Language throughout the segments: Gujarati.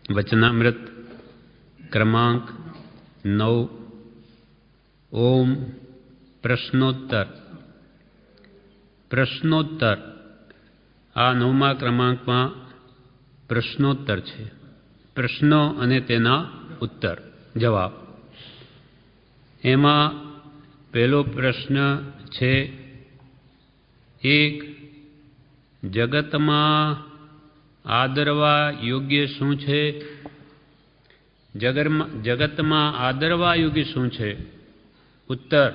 वचनामृत क्रमांक 9 ओम प्रश्नोत्तर। प्रश्नोत्तर आ 9मा क्रमांकમાં પ્રશ્નોત્તર છે। પ્રશ્નો અને તેના ઉત્તર જવાબ। એમાં પહેલો પ્રશ્ન છે, એક જગતમાં આદરવા યોગ્ય શું છે? જગતમાં આદરવા યોગ્ય શું છે? ઉત્તર,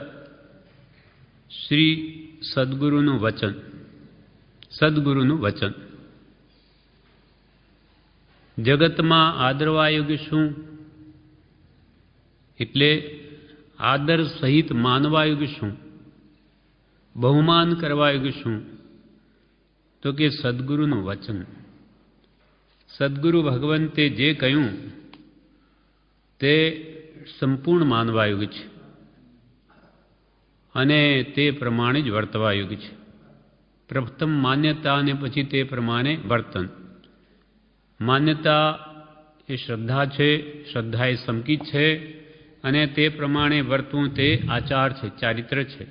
શ્રી સદગુરુનું વચન। સદગુરુનું વચન। જગતમાં આદરવા યોગ્ય શું એટલે આદર સહિત માનવા યોગ્ય શું, બહુમાન કરવા યોગ્ય શું? તો કે સદગુરુનું વચન। સદગુરુ ભગવંતે જે કહ્યું તે સંપૂર્ણ માનવા યોગ્ય છે અને તે પ્રમાણે જ વર્તવા યોગ્ય છે। પ્રથમ માન્યતા અને પછી તે પ્રમાણે વર્તન। માન્યતા એ શ્રદ્ધા છે, શ્રદ્ધા એ સંકિત છે અને તે પ્રમાણે વર્તવું તે આચાર છે, ચારિત્ર છે।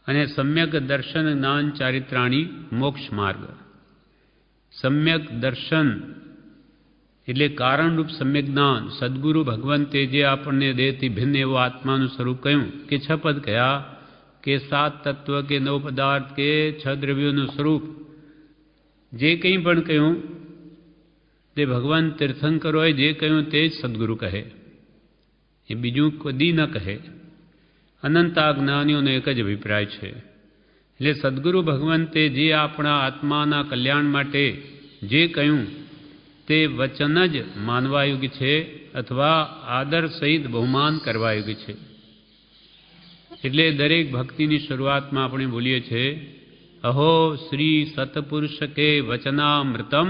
અને સમ્યક દર્શન જ્ઞાન ચારિત્રાણી મોક્ષ માર્ગ। સમ્યક દર્શન એટલે કારણરૂપ સમ્યક જ્ઞાન। સદગુરુ ભગવંતે જે આપણને દેહથી ભિન્ન એવું આત્માનું સ્વરૂપ કહ્યું કે 6 પદ કહ્યા કે 7 તત્વ કે 9 પદાર્થ કે 6 દ્રવ્યોનું સ્વરૂપ, જે કંઈ પણ કહ્યું તે ભગવાન તીર્થંકરોએ જે કહ્યું તે જ સદગુરુ કહે, એ બીજું કદી ન કહે। અનંતા જ્ઞાનીઓનો એક જ અભિપ્રાય છે। એટલે સદગુરુ ભગવંતે જે આપણા આત્માના કલ્યાણ માટે જે કહ્યું તે વચન જ માનવા યોગ્ય છે અથવા આદર સહિત બહુમાન કરવા યોગ્ય છે। એટલે દરેક ભક્તિની શરૂઆતમાં આપણે બોલીએ છીએ, અહો શ્રી સતપુરુષ કે વચનામૃતમ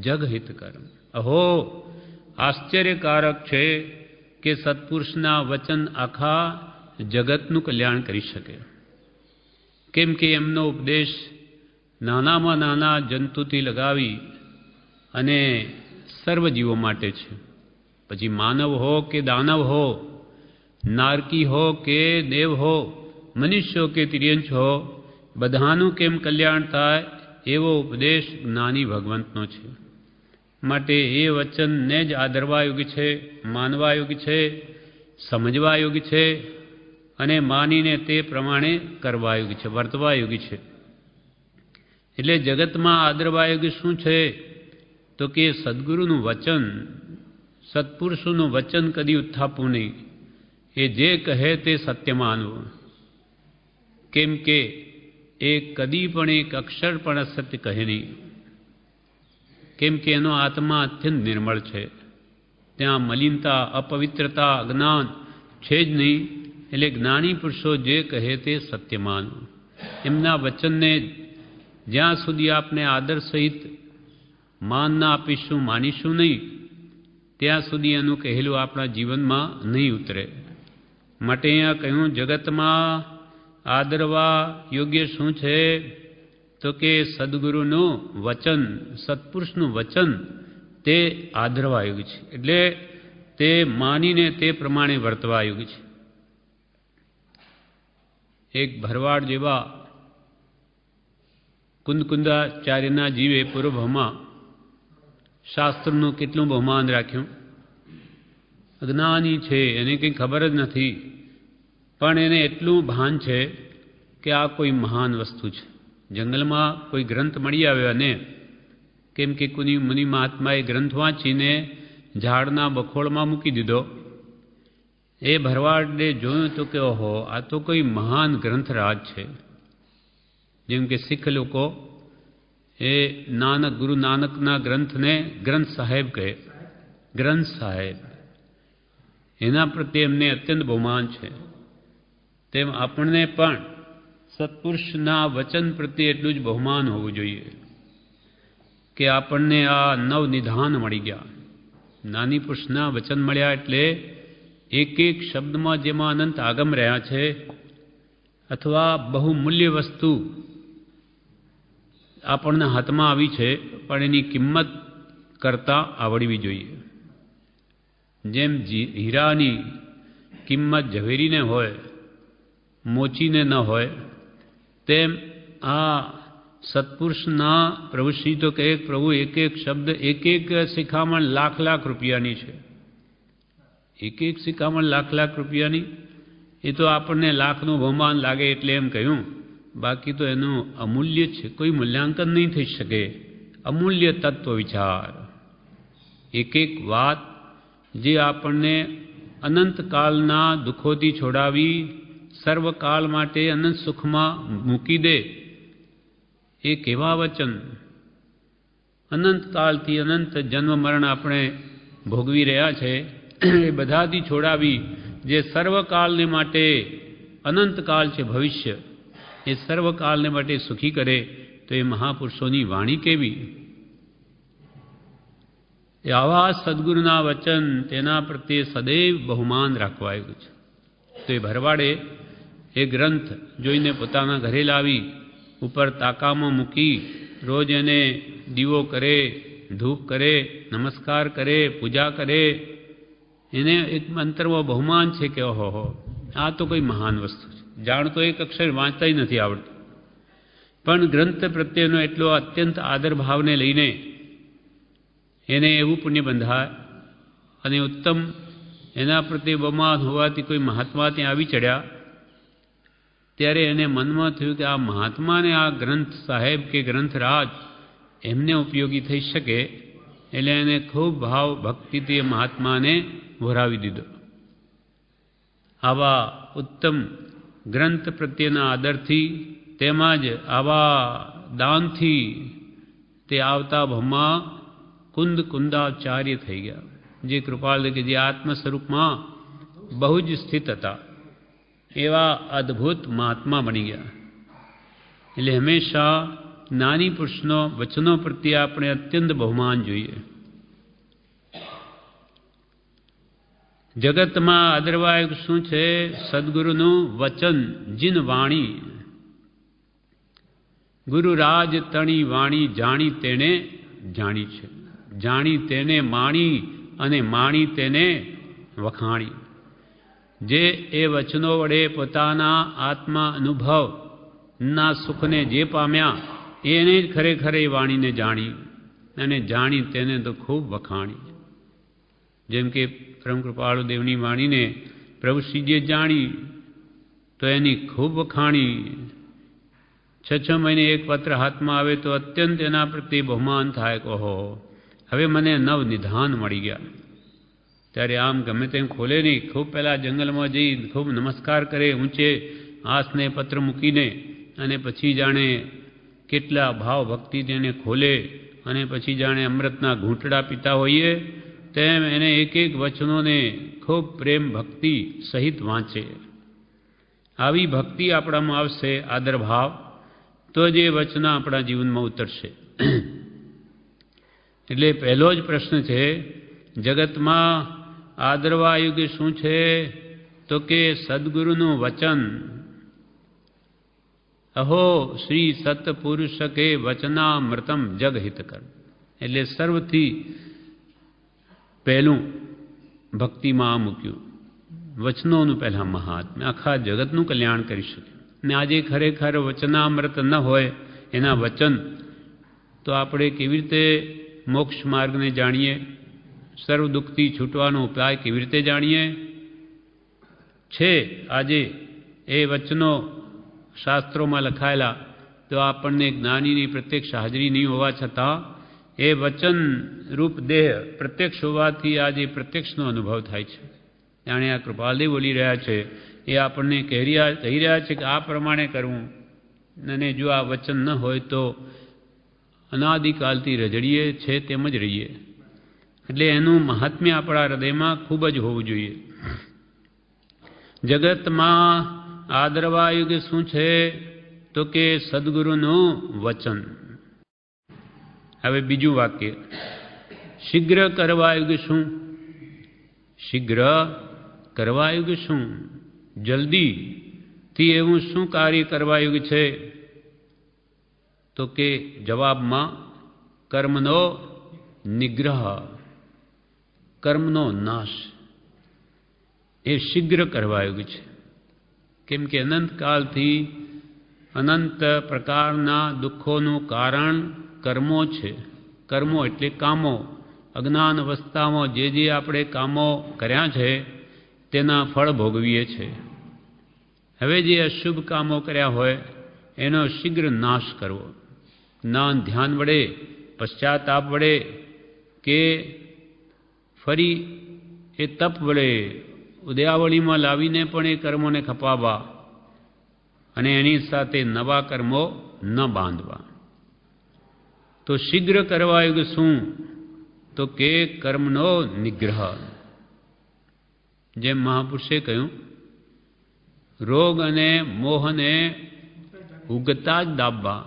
જગહિતકરમ। અહો આશ્ચર્યકારક છે કે સત્પુરુષના વચન આખા જગતનું કલ્યાણ કરી શકે। કેમ કે એમનો ઉપદેશ નાનામાં નાના જંતુથી લગાવી અને સર્વજીવો માટે છે। પછી માનવ હો કે દાનવ હો, નારકી હો કે દેવ હો, મનુષ્યો કે તિર્યંચ હો, બધાનું કેમ કલ્યાણ થાય એવો ઉપદેશ જ્ઞાની ભગવંતનો છે। માટે એ વચનને જ આદરવા યોગ્ય છે, માનવા યોગ્ય છે, સમજવા યોગ્ય છે અને માનીને તે પ્રમાણે કરવા યોગ્ય છે, વર્તવા યોગ્ય છે। એટલે જગતમાં આદરવા યોગ્ય શું છે? તો કે સદગુરુનું વચન, સત્પુરુષોનું વચન કદી ઉત્થાપવું નહીં। એ જે કહે તે સત્ય માનવું। કેમ કે એ કદી પણ એક અક્ષર પણ અસત્ય કહે નહીં। કેમ કે એનો આત્મા અત્યંત નિર્મળ છે, ત્યાં મલિનતા, અપવિત્રતા, અજ્ઞાન છે જ નહીં। એટલે જ્ઞાની પુરુષો જે કહે તે સત્ય માનવું। એમના વચનને જ્યાં સુધી આપને આદર સહિત માન ના આપીશું, માનીશું નહીં, ત્યાં સુધી એનું કહેલું આપણા જીવનમાં નહીં ઉતરે। માટે અહીંયા કહ્યું જગતમાં આદરવા યોગ્ય શું છે? તો કે સદગુરુનું વચન, સત્પુરુષનું વચન તે આદરવા યોગ્ય છે, એટલે તે માનીને તે પ્રમાણે વર્તવા યોગ્ય છે। એક ભરવાડ જેવા કુંદકુંદાચાર્યના જીવે પૂર્વમાં શાસ્ત્રનું કેટલું બહુમાન રાખ્યું। અજ્ઞાની છે, એને કંઈ ખબર જ નથી, પણ એને એટલું ભાન છે કે આ કોઈ મહાન વસ્તુ છે। જંગલમાં કોઈ ગ્રંથ મળી આવ્યો અને કેમ કે કોઈ મુનિ મહાત્માએ ગ્રંથ વાંચીને ઝાડના બખોળમાં મૂકી દીધો। એ ભરવાડે જોયું તો કે ઓહો, આ તો કોઈ મહાન ગ્રંથરાજ છે। જેમ કે શીખ લોકો એ નાનક, ગુરુ નાનકના ગ્રંથને ગ્રંથ સાહેબ કહે, ગ્રંથ સાહેબ, એના પ્રત્યે એમને અત્યંત બહુમાન છે। તેમ આપણને પણ સત્પુરુષના વચન પ્રત્યે એટલું જ બહુમાન હોવું જોઈએ કે આપણને આ નવનિધાન મળી ગયા। નાની પુરુષના વચન મળ્યા એટલે એક એક શબ્દમાં જેમાં અનંત આગમ રહ્યા છે અથવા બહુમૂલ્ય વસ્તુ આપણના હાથમાં આવી છે, પણ એની કિંમત કરતાં આવડવી જોઈએ. જેમ હીરાની કિંમત ઝવેરીને હોય, મોચીને ન હોય, તેમ આ સત્પુરુષના પ્રભુશ્રી તો કહે પ્રભુ એક એક શબ્દ એક એક શિખામણ લાખ લાખ રૂપિયાની છે. એક એક શિખામણ લાખ લાખ રૂપિયાની. એ તો આપણને લાખનું બહુમાન લાગે એટલે એમ કહ્યું, બાકી તો એનું અમૂલ્ય છે, કોઈ મૂલ્યાંકન નહીં થઈ શકે. અમૂલ્ય તત્વ વિચાર, એક એક વાત જે આપણને અનંતકાળના દુઃખોથી છોડાવી સર્વકાળ માટે અનંત સુખમાં મૂકી દે, એ કેવા વચન. અનંતકાળથી અનંત જન્મ મરણ આપણે ભોગવી રહ્યા છે, એ બધાથી છોડાવી જે સર્વકાળને માટે અનંતકાળ છે ભવિષ્ય, એ સર્વકાળને માટે સુખી કરે, તો એ મહાપુરુષોની વાણી કેવી. એ આવા સદગુરુના વચન તેના પ્રત્યે સદૈવ બહુમાન રાખવા આવ્યું છે. તો એ ભરવાડે એ ગ્રંથ જોઈને પોતાના ઘરે લાવી ઉપર તાકામાં મૂકી રોજ એને દીવો કરે, ધૂપ કરે, નમસ્કાર કરે, પૂજા કરે. એને એક મંત્રમાં બહુમાન છે કે ઓહો આ તો કોઈ મહાન વસ્તુ છે. જાણતો એક અક્ષર વાંચતા નથી આવડતું, પણ ગ્રંથ પ્રત્યેનો એટલો અત્યંત આદર ભાવને લઈને એને એવું પુણ્ય બંધાય. અને ઉત્તમ એના પ્રત્યે બહુમાન હોવાથી કોઈ મહાત્મા ત્યાં આવી ચડ્યા, ત્યારે એને મનમાં થયું કે આ મહાત્માને આ ગ્રંથ સાહેબ કે ગ્રંથરાજ એમને ઉપયોગી થઈ શકે. એટલે એને ખૂબ ભાવ ભક્તિથી એ મહાત્માને વરાવી દીધો. આવા ઉત્તમ ગ્રંથ પ્રત્યેના આદરથી તેમજ આવા દાનથી તે આવતા ભમા કુંદ કુંદાચાર્ય થઈ ગયા, જે કૃપાળ કે જે આત્મ સ્વરૂપમાં બહુ જ સ્થિત હતા, એવા અદ્ભુત મહાત્મા બની ગયા. એટલે હંમેશા નાની પુરુષનો વચનો પ્રત્યે આપણે અત્યંત બહુમાન જોઈએ. જગતમાં આદરવાય શું છે? સદગુરુનું વચન જીન વાણી. ગુરુ રાજ તણી વાણી જાણી તેને જાણી છે, જાણી તેને માણી અને માણી તેને વખાણી. જે એ વચનો વડે પોતાના આત્મા અનુભવના સુખને જે પામ્યા એને જ ખરેખર એ વાણીને જાણી અને જાણી તેને તો ખૂબ વખાણી. જેમ કે પરમ કૃપાળુ દેવની વાણીને પ્રભુશ્રીજીએ જાણી તો એની ખૂબ વખાણી. 6 મહિને એક પત્ર હાથમાં આવે તો અત્યંત એના પ્રત્યે બહુમાન થાય કે ઓહો હવે મને નવ નિધાન મળી ગયા. ત્યારે આમ ગમે તેમ ખોલે નહીં, ખૂબ પહેલાં જંગલમાં જઈ ખૂબ નમસ્કાર કરે, ઊંચે આસને પત્ર મૂકીને, અને પછી જાણે કેટલા ભાવ ભક્તિ તેને ખોલે, અને પછી જાણે અમૃતના ઘૂંટડા પીતા હોઈએ તેમ એને એક એક વચનોને ખૂબ પ્રેમ ભક્તિ સહિત વાંચે. આવી ભક્તિ આપણામાં આવશે, આદર ભાવ, તો જ એ વચન આપણા જીવનમાં ઉતરશે. એટલે પહેલો જ પ્રશ્ન છે જગતમાં આદરવા યોગ્ય શું છે? તો કે સદગુરુનું વચન. અહો શ્રી સતપુરુષ કે વચનામૃતમ જગહિત કર. એટલે સર્વથી પહેલું ભક્તિમાં મૂક્યું વચનોનું પહેલાં મહાત્મ્ય, આખા જગતનું કલ્યાણ કરી શકે. ને આજે ખરેખર વચનામૃત ન હોય એના વચન, તો આપણે કેવી રીતે મોક્ષ માર્ગને જાણીએ? સર્વ દુઃખથી છૂટવાનો ઉપાય કેવી રીતે જાણીએ? છે આજે એ વચનો શાસ્ત્રોમાં લખાયેલા, તો આપણને જ્ઞાનીની પ્રત્યક્ષ હાજરી નહીં હોવા છતાં એ વચન રૂપ દેહ પ્રત્યક્ષ હોવાથી આજે પ્રત્યક્ષનો અનુભવ થાય છે. જાણે આ કૃપાલદેવ બોલી રહ્યા છે, એ આપણને કહી રહ્યા છે કે આ પ્રમાણે કરવું. અને જો આ વચન ન હોય તો અનાદિકાલથી રજડીએ છે તેમ જ રહીએ. એટલે એનું મહાત્મ્ય આપણા હૃદયમાં ખૂબ જ હોવું જોઈએ. જગતમાં આદરવા યોગ્ય શું છે? તો કે સદગુરુનું વચન. હવે બીજું વાક્ય, શીઘ્ર કરવા યોગ્ય શું? શીઘ્ર કરવા યોગ્ય શું? જલ્દીથી એવું શું કાર્ય કરવા યોગ્ય છે? તો કે જવાબમાં કર્મનો નિગ્રહ, કર્મનો નાશ એ શીઘ્ર કરવા યોગ્ય છે. કેમ કે અનંતકાળથી અનંત પ્રકારના દુઃખોનું કારણ કર્મો છે. કર્મો એટલે કામો. અજ્ઞાન અવસ્થામાં જે આપણે કામો કર્યા છે તેના ફળ ભોગવીએ છીએ. હવે જે અશુભ કામો કર્યા હોય એનો શીઘ્ર નાશ કરવો, જ્ઞાન ધ્યાન વડે, પશ્ચાતાપ વડે કે ફરી એ તપ વડે ઉદયાવળીમાં લાવીને પણ એ કર્મોને ખપાવવા અને એની સાથે નવા કર્મો ન બાંધવા. તો શીઘ્ર કરવા યોગ્ય શું? તો કે કર્મનો નિગ્રહ. જેમ મહાપુરુષે કહ્યું, રોગ અને મોહને ઉગતા જ દાબવા.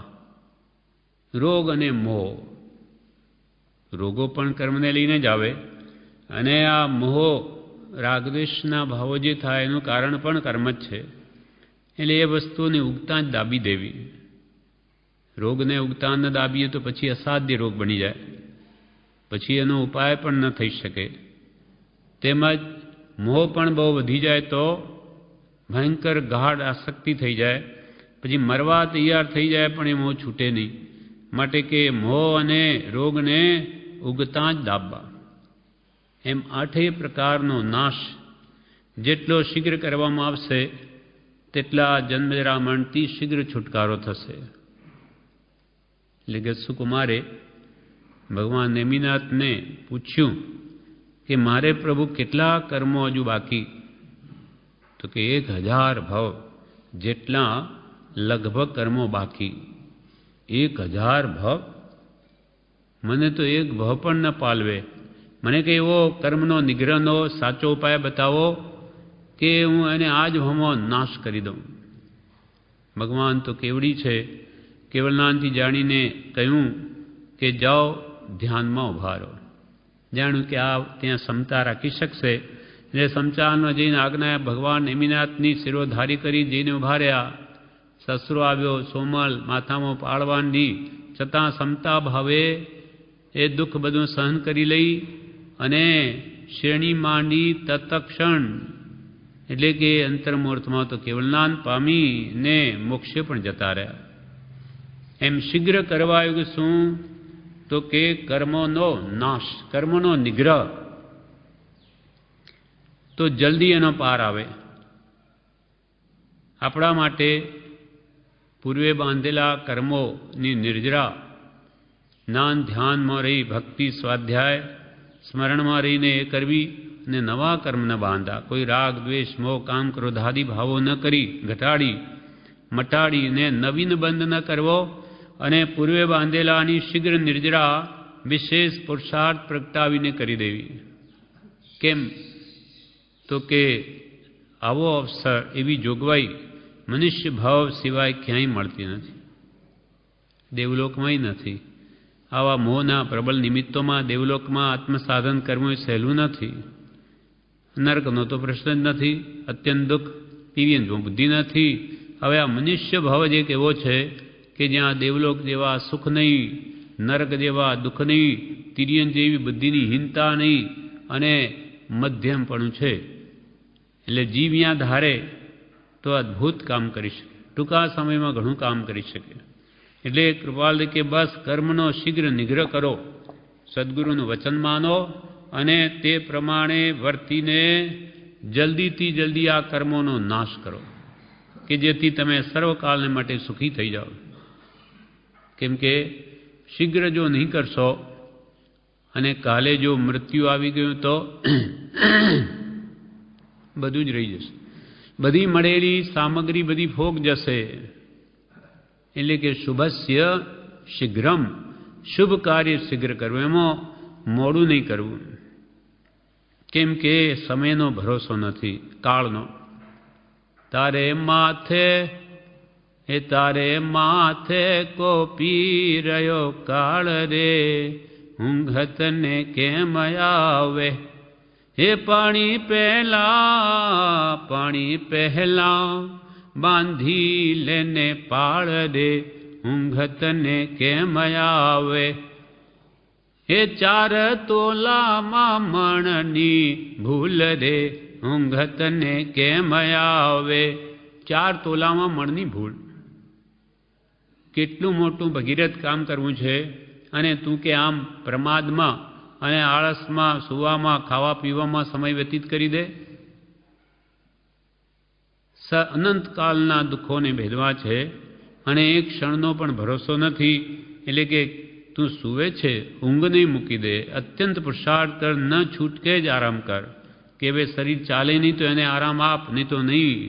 રોગ અને મોહ, રોગો પણ કર્મને લઈને જ આવે અને આ મોહ રાગદ્વેષના ભાવો જે થાય એનું કારણ પણ કર્મ જ છે. એટલે એ વસ્તુને ઉગતા જ દાબી દેવી. રોગને ઉગતા ન દાબીએ તો પછી અસાધ્ય રોગ બની જાય, પછી એનો ઉપાય પણ ન થઈ શકે. તેમજ મોહ પણ બહુ વધી જાય તો ભયંકર ગાઢ આસક્તિ થઈ જાય, પછી મરવા તૈયાર થઈ જાય પણ એ મોહ છૂટે નહીં. માટે કે મોહ અને રોગને ઉગતા જ દાબવા. એમ આઠેય પ્રકારનો નાશ જેટલો શીઘ્ર કરવામાં આવશે તેટલા જન્મજરા મરણથી શીઘ્ર છુટકારો થશે. એટલે કે સુકુમારે ભગવાન નેમિનાથને પૂછ્યું કે મારે પ્રભુ કેટલા કર્મો હજુ બાકી? તો કે 1000 ભવ જેટલા લગભગ કર્મો બાકી. 1000 ભવ? મને તો એક ભવ પણ ન પાલવે. મને કે એવો કર્મનો નિગ્રહનો સાચો ઉપાય બતાવો કે હું એને આ જ ભવમાં નાશ કરી દઉં. ભગવાન તો કેવડી છે, કેવલનાથી જાણીને કહ્યું કે જાઓ ધ્યાનમાં ઉભા રહો. જાણ્યું કે આ ત્યાં ક્ષમતા રાખી શકશે એટલે સમચાનમાં જઈને આજ્ઞા ભગવાન નેમિનાથની શિરોધારી કરી જઈને ઉભા રહ્યા. સસરો આવ્યો, સોમલ, માથામાં પાળવાંડી, છતાં ક્ષમતા ભાવે એ દુઃખ બધું સહન કરી લઈ અને શ્રેણી માંડી તત્ક્ષણ એટલે કે અંતર્મુહૂર્તમાં તો કેવલનાન પામીને મોક્ષે પણ જતા રહ્યા. એમ શીઘ્ર કરવા યોગ્ય શું? તો કે કર્મોનો નાશ, કર્મનો નિગ્રહ. તો જલ્દી એનો પાર આવે. આપણા માટે પૂર્વે બાંધેલા કર્મોની નિર્જરા, જ્ઞાન ધ્યાનમાં રહી ભક્તિ સ્વાધ્યાય સ્મરણમાં રહીને એ કરવી અને નવા કર્મ ન બાંધા. કોઈ રાગ દ્વેષ મોહ કામ ક્રોધાદિ ભાવો ન કરી ઘટાડી મટાડીને નવીન બંધ ન કરવો અને પૂર્વે બાંધેલાની શીઘ્ર નિર્જરા વિશેષ પુરુષાર્થ પ્રગટાવીને કરી દેવી. કેમ? તો કે આવો અવસર, એવી જોગવાઈ મનુષ્ય ભાવ સિવાય ક્યાંય મળતી નથી, દેવલોકમાંય નથી. આવા મોહના પ્રબળ નિમિત્તોમાં દેવલોકમાં આત્મસાધન કરવું એ સહેલું નથી. નરકનો તો પ્રશ્ન જ નથી, અત્યંત દુઃખ તિર્યંજમાં બુદ્ધિ નથી. હવે આ મનુષ્ય ભાવ જ એક એવો છે કે જ્યાં દેવલોક જેવા સુખ નહીં, નરક જેવા દુઃખ નહીં, તિર્યન જેવી બુદ્ધિની હીનતા નહીં અને મધ્યમપણું છે. એટલે જીવ ત્યાં ધારે તો અદ્ભુત કામ કરી શકે, ટૂંકા સમયમાં ઘણું કામ કરી શકે. એટલે કૃપાલ કે બસ કર્મનો શીઘ્ર નિગ્રહ કરો, સદગુરુનું વચન માનો અને તે પ્રમાણે વર્તીને જલ્દીથી જલ્દી આ કર્મોનો નાશ કરો કે જેથી તમે સર્વકાળને માટે સુખી થઈ જાઓ. કેમ કે શીઘ્ર જો નહીં કરશો અને કાલે જો મૃત્યુ આવી ગયું તો બધું જ રહી જશે, બધી મળેલી સામગ્રી બધી ફોગ જશે. એટલે કે શુભસ્ય શીઘ્રમ, શુભ કાર્ય શીઘ્ર કરવું, એમાં મોડું નહીં કરવું. કેમ કે સમયનો ભરોસો નથી, કાળનો. તારે માથે કોપી રહ્યો કાળ રે, ઊંઘતને કેમ આવે. હે પાણી પહેલા બાંધી લેને પાળ રે, ઊંઘતને કેમ આવે. એ 4 તોલામાં મણની ભૂલ રે, ઊંઘ તને કેમ આવે? 4 તોલામાં મણની ભૂલ. કેટલું મોટું ભગીરથ કામ કરવું છે, અને તું કે આમ પ્રમાદમાં અને આળસમાં, સુવામાં, ખાવા પીવામાં સમય વ્યતીત કરી દે. અનંતકાલના દુઃખોને ભેદવા છે, અને એક ક્ષણનો પણ ભરોસો નથી. એટલે કે તું સૂવે છે, ઊંઘ નહીં મૂકી દે. અત્યંત પુરુષાર્થ કર, ન છૂટકે જ આરામ કર. કે હવે શરીર ચાલે નહીં તો એને આરામ આપ, નહીં તો નહીં.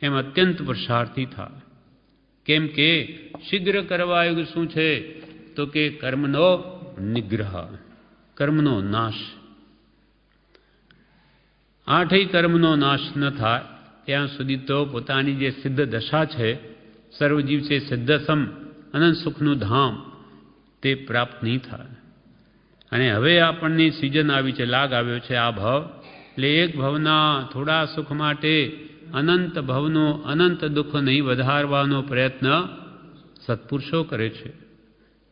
એમ અત્યંત પુરુષાર્થી થા. કેમ કે શીઘ્ર કરવા યોગ શું છે? તો કે કર્મનો નિગ્રહ, કર્મનો નાશ. 8 કર્મનો નાશ ન થાય ત્યાં સુધી તો પોતાની જે સિદ્ધ દશા છે, સર્વજીવ છે સિદ્ધસમ, અનંત સુખનું ધામ, તે પ્રાપ્ત નહીં થાય. અને હવે આપણની સિઝન આવી છે, લાગ આવ્યો છે આ ભવ. એટલે એક ભવના થોડા સુખ માટે અનંત ભવનો અનંત દુઃખ નહીં વધારવાનો પ્રયત્ન સત્પુરુષો કરે છે.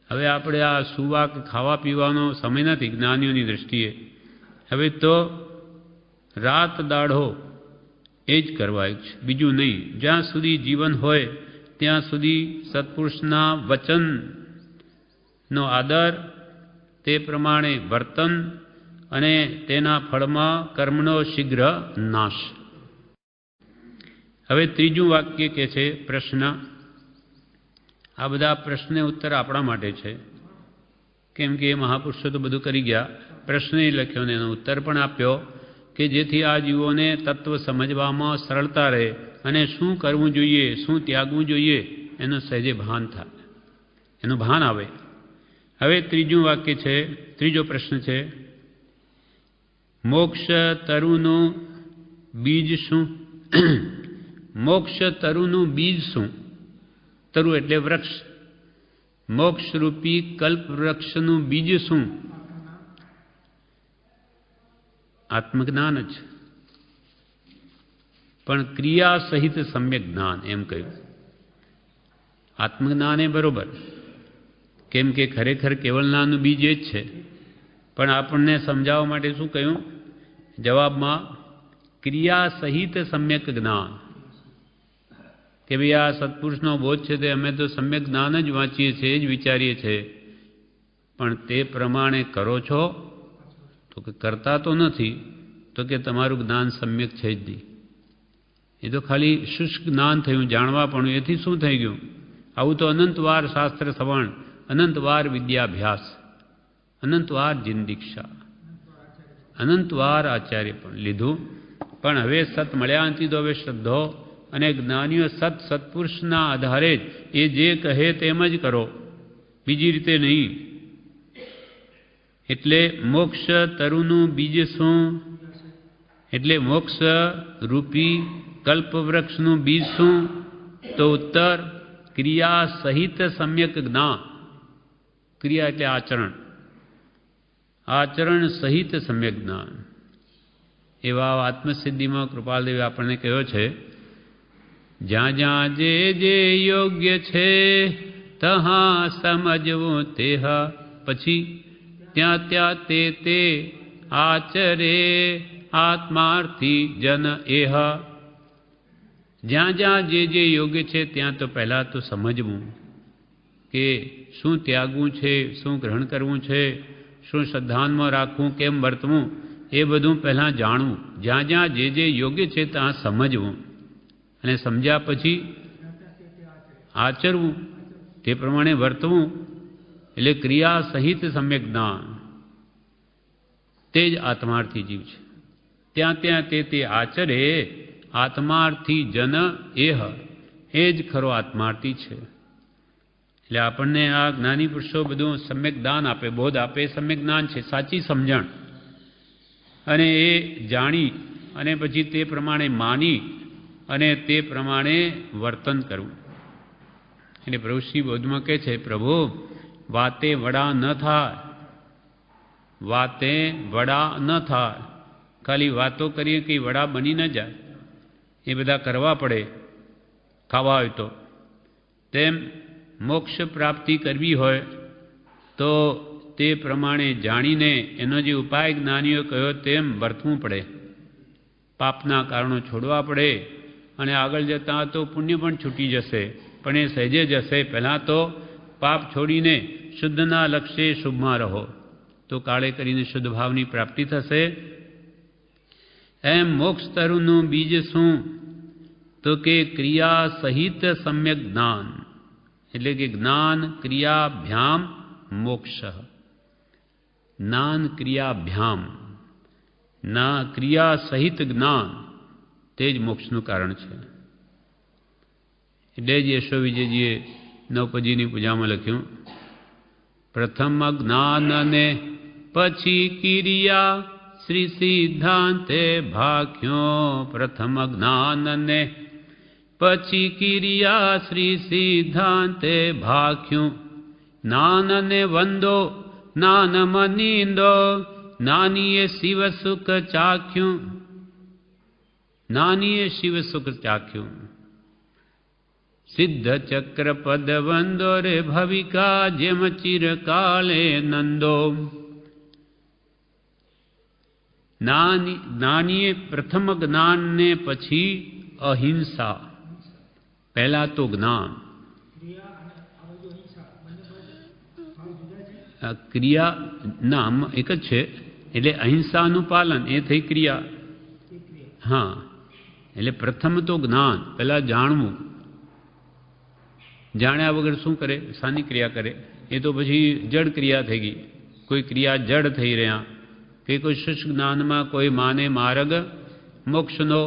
હવે આપણે આ સુવા કે ખાવા પીવાનો સમય નથી જ્ઞાનીઓની દૃષ્ટિએ. હવે તો રાત દાડો એ જ કરવા છે, બીજું નહીં. જ્યાં સુધી જીવન હોય ત્યાં સુધી સત્પુરુષના વચનનો આદર, તે પ્રમાણે વર્તન, અને તેના ફળમાં કર્મનો શીઘ્ર નાશ. હવે ત્રીજું વાક્ય કે છે પ્રશ્ન. આ બધા પ્રશ્ને ઉત્તર આપણા માટે છે, કેમ કે એ મહાપુરુષો તો બધું કરી ગયા. પ્રશ્ન લખ્યો ને એનો ઉત્તર પણ આપ્યો, કે જેથી આ જીવોને તત્વ સમજવામાં સરળતા રહે, અને શું કરવું જોઈએ, શું ત્યાગવું જોઈએ, એનું સહેજે ભાન થાય, એનું ભાન આવે. હવે ત્રીજું વાક્ય છે, ત્રીજો પ્રશ્ન છે, મોક્ષ તરુનું બીજ શું? મોક્ષ તરુનું બીજ શું? તરુ એટલે વૃક્ષ. મોક્ષરૂપી કલ્પ વૃક્ષનું બીજ શું? આત્મજ્ઞાન જ, પણ ક્રિયા સહિત સમ્યક જ્ઞાન એમ કહ્યું. આત્મજ્ઞાન એ બરોબર, કેમ કે ખરેખર કેવલનાનું બીજ એ જ છે. પણ આપણને સમજાવવા માટે શું કહ્યું જવાબમાં? ક્રિયા સહિત સમ્યક જ્ઞાન. કે ભાઈ આ સત્પુરુષનો બોધ છે તે અમે તો સમ્યક જ્ઞાન જ વાંચીએ છીએ, જ વિચારીએ છીએ, પણ તે પ્રમાણે કરો છો? તો કે કરતા તો નથી. તો કે તમારું જ્ઞાન સમ્યક છે જ નહીં. એ તો ખાલી શુષ્ક જ્ઞાન થયું, જાણવા પણ. એથી શું થઈ ગયું? આવું તો અનંતવાર શાસ્ત્ર શ્રવણ, અનંતવાર વિદ્યાભ્યાસ, અનંતવાર જીન દીક્ષા, અનંતવાર આચાર્ય પણ લીધું. પણ હવે સત મળ્યા નથી તો હવે શ્રદ્ધો, અને જ્ઞાનીઓ સત્પુરુષના આધારે જ એ જે કહે તેમ જ કરો, બીજી રીતે નહીં. એટલે મોક્ષ તરુનું બીજ શું? એટલે મોક્ષ રૂપી કલ્પવૃક્ષનું બીજ શું? તો ઉત્તર ક્રિયા સહિત સમ્યક જ્ઞાન. ક્રિયા એટલે આચરણ, આચરણ સહિત સમ્યક જ્ઞાન. એવા આત્મસિદ્ધિમાં કૃપાલદેવે આપણને કહ્યો છે, જ્યાં જ્યાં જે જે યોગ્ય છે તહાં સમજવું તેહ. પછી ત્યાં ત્યાં તે તે આચરે આત્માર્થી જન એહ. જ્યાં જ્યાં જે જે યોગ્ય છે ત્યાં તો પહેલાં તો સમજવું કે શું ત્યાગવું છે, શું ગ્રહણ કરવું છે, શું શ્રદ્ધાનમાં રાખવું, કેમ વર્તવું, એ બધું પહેલાં જાણવું. જ્યાં જ્યાં જે જે યોગ્ય છે ત્યાં સમજવું, અને સમજ્યા પછી આચરવું, તે પ્રમાણે વર્તવું. એટલે ક્રિયા સહિત સમ્યક જ્ઞાન, તે જ આત્માર્થી જીવ છે. ત્યાં ત્યાં તે આચરે આત્માર્થી જન એહ. એ જ ખરો આત્માર્થી છે. એટલે આપણને આ જ્ઞાની પુરુષો બધું સમ્યક દાન આપે, બોધ આપે, સમ્યક જ્ઞાન છે, સાચી સમજણ. અને એ જાણી અને પછી તે પ્રમાણે માની અને તે પ્રમાણે વર્તન કરવું. એટલે પ્રભુશ્રી બોધમાં કહે છે, પ્રભુ વાતે વડા ન થાય, વાતે વડા ન થાય. ખાલી વાતો કરીએ કે વડા બની ન જાય, એ બધા કરવા પડે ખાવા હોય તો. તેમ મોક્ષ પ્રાપ્તિ કરવી હોય તો તે પ્રમાણે જાણીને એનો જે ઉપાય જ્ઞાનીઓ કહ્યો તેમ વર્તવું પડે. પાપના કારણો છોડવા પડે અને આગળ જતાં તો પુણ્ય પણ છૂટી જશે, પણ એ સહેજે જશે. પહેલાં તો પાપ છોડીને શુદ્ધના લક્ષ્યે શુભમાં રહો તો કાળે કરીને શુદ્ધ ભાવની પ્રાપ્તિ થશે. એમ મોક્ષ તરુનું બીજ શું? તો કે ક્રિયા સહિત સમ્યક જ્ઞાન, એટલે કે જ્ઞાન ક્રિયાભ્યામ મોક્ષ. જ્ઞાન ક્રિયાભ્યામ, ના ક્રિયા સહિત જ્ઞાન, તે જ મોક્ષનું કારણ છે. એટલે જ યશો વિજયજીએ નવપદીની પૂજામાં લખ્યું, પ્રથમ જ્ઞાન ને પછી ક્રિયા શ્રી સિદ્ધાંતે ભાખ્યો. પ્રથમ જ્ઞાન ને પછી ક્રિયા શ્રી સિદ્ધાંતે ભાખ્યું. જ્ઞાન ને વંદો જ્ઞાન મનીંદો, નાનીએ શિવ સુખ ચાખ્યું. નાનીએ શિવ સુખ ચાખ્યું. સિદ્ધ ચક્ર પદ વંદો રે ભવિકા જેમ ચિરકાલે નંદો. જ્ઞાનીએ પ્રથમ જ્ઞાન ને પછી અહિંસા. પહેલા તો જ્ઞાન, ક્રિયા નામ એક જ છે, એટલે અહિંસાનું પાલન એ થઈ ક્રિયા. હા, એટલે પ્રથમ તો જ્ઞાન, પહેલા જાણવું. જાણ્યા વગર શું કરે? શાની ક્રિયા કરે? એ તો પછી જડ ક્રિયા થઈ ગઈ. કોઈ ક્રિયા જડ થઈ રહ્યા કે કોઈ શુષ્ક જ્ઞાનમાં કોઈ માને માર્ગ મોક્ષનો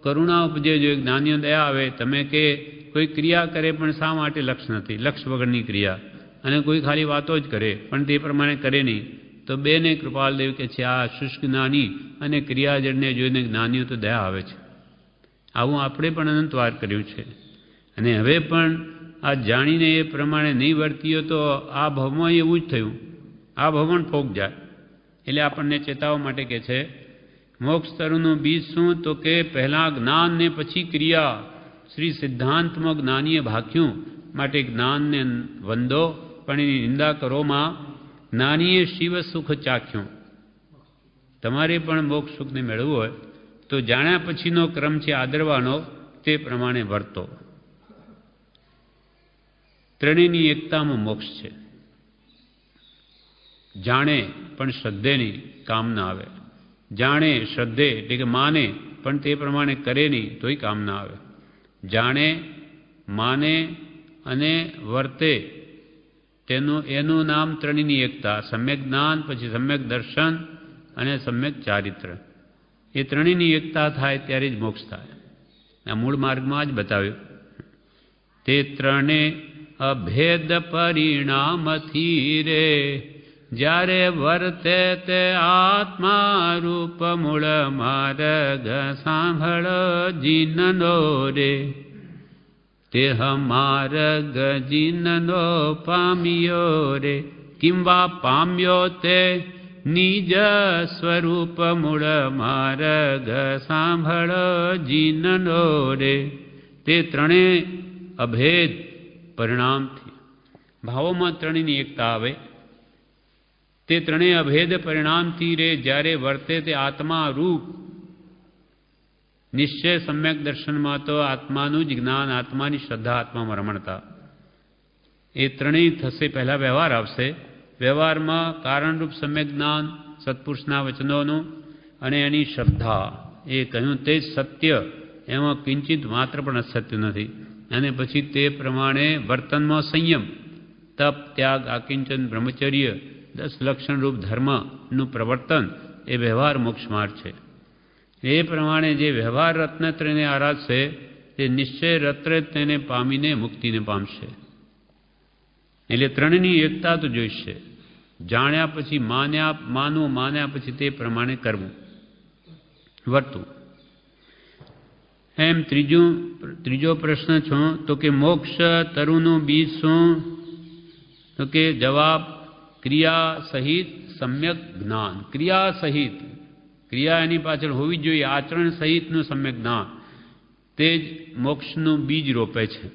કરુણા ઉપજે. જો જ્ઞાનીઓ દયા આવે, તમે કે કોઈ ક્રિયા કરે પણ શા માટે લક્ષ નથી, લક્ષ વગરની ક્રિયા, અને કોઈ ખાલી વાતો જ કરે પણ તે પ્રમાણે કરે નહીં, તો બેને કૃપાલદેવ કે છે આ શુષ્ક જ્ઞાની અને ક્રિયાજળને જોઈને જ્ઞાનીઓ તો દયા આવે છે. આવું આપણે પણ અનંતવાર કર્યું છે. અને હવે પણ આ જાણીને એ પ્રમાણે નહીં વર્તીયો તો આ ભવમાં એવું જ થયું, આ ભવન ફોક જાય. એટલે આપણને ચેતાવવા માટે કે છે મોક્ષ તરુનું બીજ શું? તો કે પહેલાં જ્ઞાન ને પછી ક્રિયા શ્રી સિદ્ધાંતમાં જ્ઞાનીએ ભાખ્યું. માટે જ્ઞાનને વંદો પણ એની નિંદા કરોમાં. જ્ઞાનીએ શિવ સુખ ચાખ્યું. તમારે પણ મોક્ષ સુખને મેળવવું હોય તો જાણ્યા પછીનો ક્રમ છે આદરવાનો, તે પ્રમાણે વર્તો. ત્રણેયની એકતામાં મોક્ષ છે. જાણે પણ શ્રદ્ધે નહીં, કામ ના આવે. જાણે શ્રદ્ધે એટલે કે માને પણ તે પ્રમાણે કરે નહીં તોય કામ ના આવે. જાણે, માને અને વર્તે, એનું નામ ત્રણની એકતા. સમ્યક જ્ઞાન, પછી સમ્યક દર્શન અને સમ્યક ચારિત્ર. એ ત્રણની એકતા થાય ત્યારે જ મોક્ષ થાય. આ મૂળ માર્ગમાં જ બતાવ્યું. તે ત્રણે અભેદ પરિણામથી રે, જ્યારે વર્તે તે આત્મા રૂપ મૂળ માર્ગ સાંભળ જીનનો રે. તે માર્ગ જીનનો પામ્યો રે, કિંવા પામ્યો તે નિજ સ્વરૂપ મૂળ માર્ગ સાંભળ જીનનો રે. તે ત્રણે અભેદ પરિણામથી, ભાવોમાં ત્રણેયની એકતા આવે. તે ત્રણેય અભેદ પરિણામથી રે, જ્યારે વર્તે તે આત્મા રૂપ. નિશ્ચય સમ્યક દર્શનમાં તો આત્માનું જ જ્ઞાન, આત્માની શ્રદ્ધા, આત્મામાં રમણતા. એ ત્રણેય થશે. પહેલાં વ્યવહાર આવશે. વ્યવહારમાં કારણરૂપ સમ્યક જ્ઞાન, સત્પુરુષના વચનોનું અને એની શ્રદ્ધા. એ કહ્યું તે જ સત્ય, એમાં કિંચિત માત્ર પણ અસત્ય નથી. અને પછી તે પ્રમાણે વર્તનમાં સંયમ, તપ, ત્યાગ, આકિંચન, બ્રહ્મચર્ય, 10 લક્ષણરૂપ ધર્મનું પ્રવર્તન, એ વ્યવહાર મોક્ષ માર્ગ છે. એ પ્રમાણે જે વ્યવહાર રત્નત્રયને આરાધશે તે નિશ્ચય રત્ર તેને પામીને મુક્તિને પામશે. એટલે ત્રણની એકતા તો જોઈશે. જાણ્યા પછી માન્યા પછી તે પ્રમાણે કરવું, વર્તું. એમ ત્રીજો પ્રશ્ન છો તો કે મોક્ષ તરુનું બીજ શું? તો કે જવાબ ક્રિયા સહિત સમ્યક જ્ઞાન. ક્રિયા સહિત, ક્રિયા એની પાછળ હોવી જોઈએ, આચરણ સહિતનું સમ્યક જ્ઞાન, તે જ મોક્ષનું બીજ રોપે છે.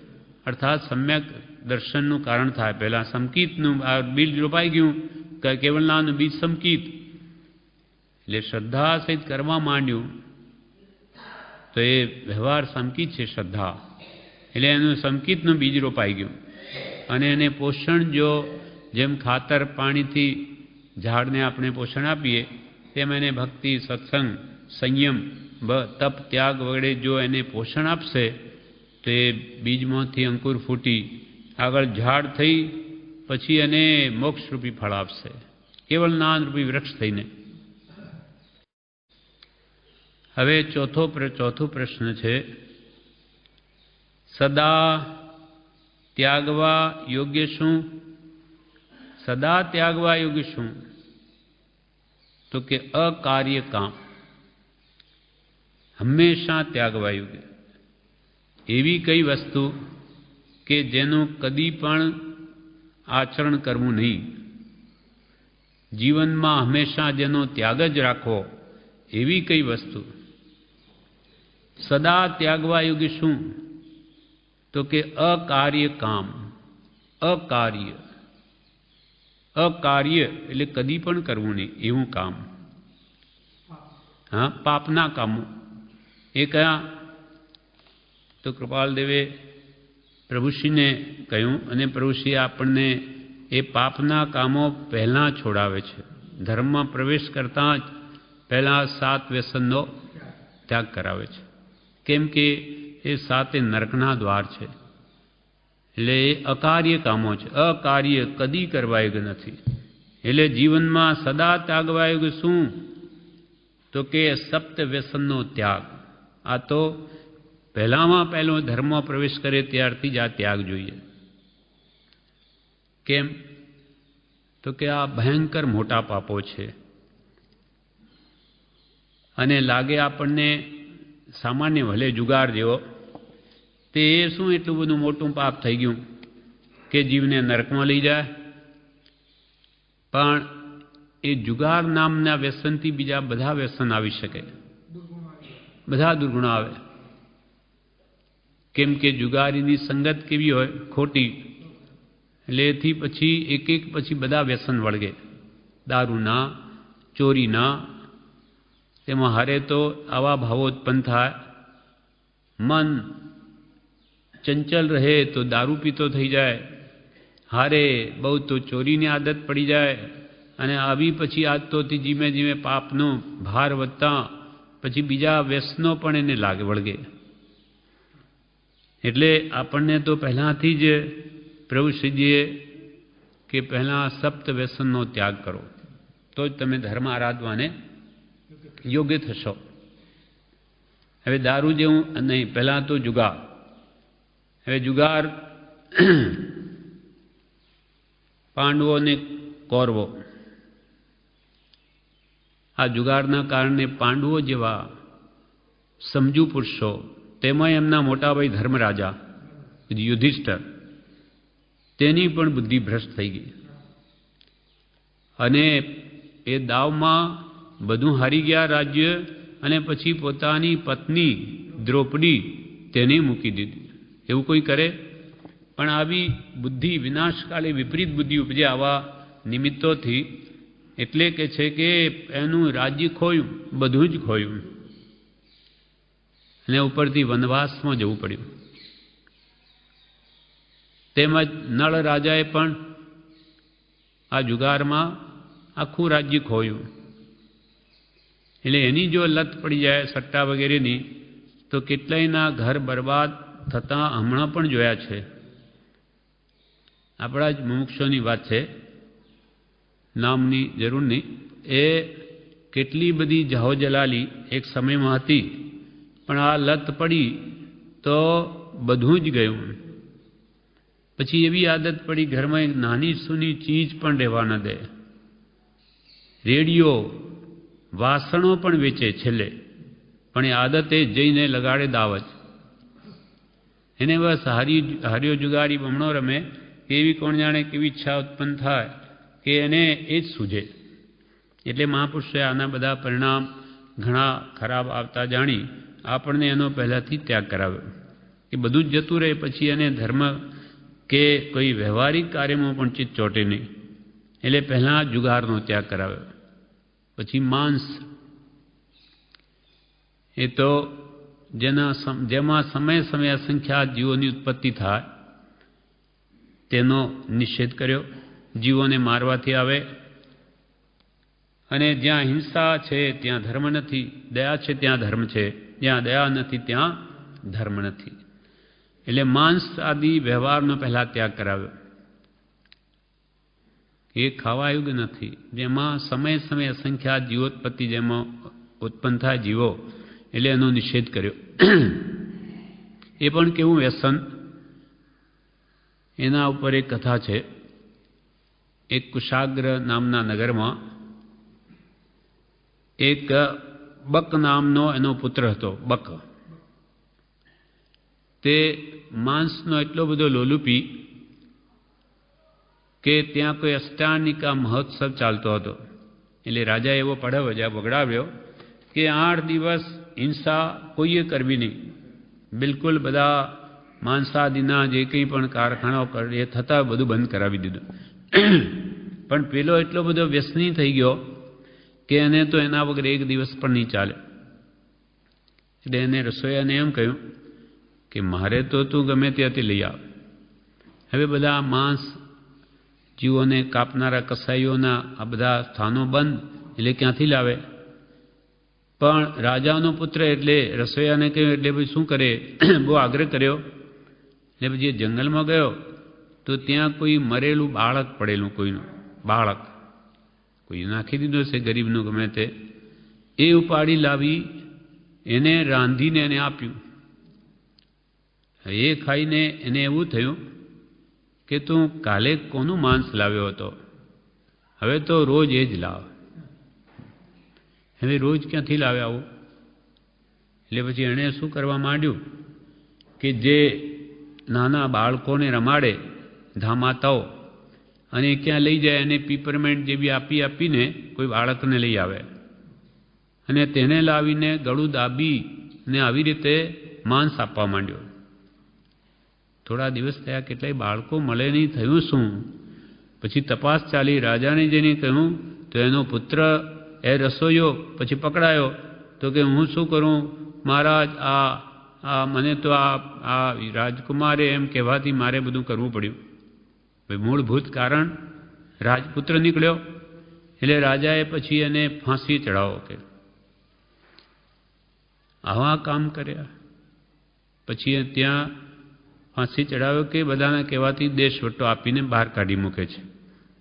અર્થાત સમ્યક દર્શનનું કારણ થાય. પહેલાં સંકિતનું આ બીજ રોપાઈ ગયું કેવલનાનું બીજ સમકીત, એટલે શ્રદ્ધા સહિત કરવા માંડ્યું તો એ વ્યવહાર સમકીત છે શ્રદ્ધા, એટલે એનું સમકીતનું બીજ રોપાઈ ગયું અને એને પોષણ જો જેમ ખાતર પાણીથી ઝાડને આપણે પોષણ આપીએ તેમ એને ભક્તિ, સત્સંગ, સંયમ, તપ, ત્યાગ વગેરે જો એને પોષણ આપશે તો એ બીજમાંથી અંકુર ફૂટી આગળ ઝાડ થઈ પછી એને મોક્ષરૂપી ફળ આપશે, કેવલ જ્ઞાનરૂપી વૃક્ષ થઈને. હવે ચોથો પ્રશ્ન છે, સદા ત્યાગવા યોગ્ય શું? સદા ત્યાગવા યોગ્ય શું? તો કે અકાર્ય કામ, હંમેશા ત્યાગવા યોગ્ય એવી કઈ વસ્તુ કે જેનું કદી પણ આચરણ કરવું નહીં, જીવનમાં હંમેશા જેનો ત્યાગ જ રાખવો એવી કઈ વસ્તુ? સદા ત્યાગવા યોગ્ય શું? તો કે અકાર્ય કામ. અકાર્ય એટલે કદી પણ કરવું નહીં એવું કામ. હા, પાપના કામો એ કયા? તો કૃપાલદેવે પ્રભુશ્રીને કહ્યું અને પ્રભુશ્રી આપણને એ પાપના કામો પહેલાં છોડાવે છે. ધર્મમાં પ્રવેશ કરતાં જ પહેલાં 7 વ્યસનનો ત્યાગ કરાવે છે, કેમ કે એ 7 નરકના દ્વાર છે. એટલે એ અકાર્ય કામો છે, અકાર્ય કદી કરવા યોગ્ય નથી. એટલે જીવનમાં સદા ત્યાગવા યોગ્ય શું? તો કે 7 વ્યસનનો ત્યાગ. આ તો પહેલામાં પહેલો ધર્મમાં પ્રવેશ કરે ત્યારથી જ આ ત્યાગ જોઈએ. કેમ? તો કે આ ભયંકર મોટા પાપો છે અને લાગે આપણને સામાન્ય ભલે જુગાર જેવો, તે એ શું એટલું બધું મોટું પાપ થઈ ગયું કે જીવને નરકમાં લઈ જાય? પણ એ જુગાર નામના વ્યસનથી બીજા બધા વ્યસન આવી શકે, બધા દુર્ગુણો આવે. કેમ કે જુગારીની સંગત કેવી હોય? ખોટી. એટલે એથી પછી એક પછી બધા વ્યસન વળગે, દારૂના, ચોરીના. તેમાં હારે તો આવા ભાવો ઉત્પન્ન થાય, મન ચંચલ રહે તો દારૂ પીતો થઈ જાય, હારે બહુ તો ચોરીની આદત પડી જાય અને આવી પછી આદતોથી ધીમે ધીમે પાપનો ભાર વધતા પછી બીજા વ્યસનો પણ એને લાગે વળગે. એટલે આપણને તો પહેલાંથી જ પ્રભુશ્રીજીએ કે પહેલાં 7 વ્યસનનો ત્યાગ કરો તો જ તમે ધર્મ આરાધવાને યોગ્ય થશો. હવે દારૂ જેવું નહીં, પહેલાં તો જુગાર. હવે જુગાર પાંડવો ને કૌરવો, આ જુગારના કારણે પાંડવો જેવા સમજુ પુરુષો, તેમાં એમના મોટાભાઈ ધર્મરાજા યુધિષ્ઠર, તેની પણ બુદ્ધિ ભ્રષ્ટ થઈ ગઈ અને એ દાવમાં બધું હારી ગયા રાજ્ય, અને પછી પોતાની પત્ની દ્રૌપદી તેને મૂકી દીધી. એવું કોઈ કરે? પણ આવી બુદ્ધિ વિનાશકાલે વિપરીત બુદ્ધિ ઉપજે આવા નિમિત્તોથી. એટલે કે છે કે એનું રાજ્ય ખોયું, બધું જ ખોયું અને ઉપરથી વનવાસમાં જવું પડ્યું. તેમજ નળ રાજાએ પણ આ જુગારમાં આખું રાજ્ય ખોયું. એટલે એની જો લત પડી જાય સટ્ટા વગેરેની તો કેટલાયના ઘર બરબાદ થતાં હમણાં પણ જોયા છે. આપણા જ મુમુક્ષોની વાત છે, નામની જરૂર નહીં. એ કેટલી બધી જાહો જલાલી એક સમયમાં હતી, પણ આ લત પડી તો બધું જ ગયું. પછી એવી આદત પડી ઘરમાં એક નાની સૂની ચીજ પણ રહેવા ન દે. રેડિયો, વાસણો પણ વેચે છેલ્લે, પણ એ આદતે જઈને લગાડે દાવજ. એને બસ હાર્યો જુગારી બમણો રમે, એવી કોણ જાણે કેવી ઈચ્છા ઉત્પન્ન થાય કે એને એ જ સૂઝે. એટલે મહાપુરુષોએ આના બધા પરિણામ ઘણા ખરાબ આવતા જાણી આપણને એનો પહેલાંથી ત્યાગ કરાવ્યો કે બધું જ જતું રહે, પછી એને ધર્મ કે કોઈ વ્યવહારિક કાર્યમાં પણ ચિત્ત ચોટે નહીં. એટલે પહેલાં જુગારનો ત્યાગ કરાવ્યો. પછી માંસ, એ તો જેમાં સમયે સમયે અસંખ્યાત જીવોની ઉત્પત્તિ થાય તેનો નિષેધ કર્યો. જીવોને મારવાથી આવે, અને જ્યાં હિંસા છે ત્યાં ધર્મ નથી, દયા છે ત્યાં ધર્મ છે, જ્યાં દયા નથી ત્યાં ધર્મ નથી. એટલે માંસ આદિ વ્યવહારનો પહેલાં ત્યાગ કરાવ્યો. એ ખાવા યોગ્ય નથી. જેમાં સમયે સમયે અસંખ્યાત જીવોત્પત્તિ જેમાં ઉત્પન્ન થાય જીવો, એટલે એનો નિષેધ કર્યો. એ પણ કેવું વ્યસન, એના ઉપર એક કથા છે. એક કુશાગ્ર નામના નગરમાં એક બક નામનો એનો પુત્ર હતો. બક તે માંસનો એટલો બધો લોલુપી કે ત્યાં કોઈ અષ્ટાનિકા મહોત્સવ ચાલતો હતો. એટલે રાજા એવો બગડાવ્યો કે 8 દિવસ હિંસા કોઈએ કરવી નહીં. બિલકુલ બધા માંસાદિના જે કંઈ પણ કારખાનાઓ એ થતાં બધું બંધ કરાવી દીધું. પણ પેલો એટલો બધો વ્યસની થઈ ગયો કે એને તો એના વગર એક દિવસ પણ નહીં ચાલે. એટલે એને રસોઈયાને એમ કહ્યું કે મારે તો તું ગમે ત્યાંથી લઈ આવ. હવે બધા માંસ જીવોને કાપનારા કસાઈઓના આ બધા સ્થાનો બંધ, એટલે ક્યાંથી લાવે? પણ રાજાનો પુત્ર એટલે રસોઈયાને કહ્યું, એટલે પછી શું કરે, બહુ આગ્રહ કર્યો. એટલે પછી એ જંગલમાં ગયો તો ત્યાં કોઈ મરેલું બાળક પડેલું, કોઈનું બાળક કોઈ નાખી દીધું હશે ગરીબનું ગમે તે, એ ઉપાડી લાવી એને રાંધીને એને આપ્યું. એ ખાઈને એને એવું થયું કે તું કાલે કોનું માંસ લાવ્યો હતો, હવે તો રોજ એ જ લાવ. હવે રોજ ક્યાંથી લાવે આવું? એટલે પછી એણે શું કરવા માંડ્યું કે જે નાના બાળકોને રમાડે ધામાતાઓ, અને ક્યાં લઈ જાય એને પીપરમેન્ટ જેવી આપીને કોઈ બાળકને લઈ આવે, અને તેને લાવીને ગળું દાબીને આવી રીતે માંસ આપવા માંડ્યો. થોડા દિવસ થયા, કેટલાય બાળકો મળે નહીં, થયું શું? પછી તપાસ ચાલી. રાજાને જઈને કહ્યું તો એનો પુત્ર એ રસોઈયો પછી પકડાયો. તો કે હું શું કરું મહારાજ, મને તો આ રાજકુમારે એમ કહેવાથી મારે બધું કરવું પડ્યું. મૂળભૂત કારણ રાજપુત્ર નીકળ્યો. એટલે રાજાએ પછી એને ફાંસી ચડાવો કે આવા કામ કર્યા. પછી ત્યાં ફાંસી ચડાવ્યો કે બધાના કહેવાથી દેશવટો આપીને બહાર કાઢી મૂકે છે.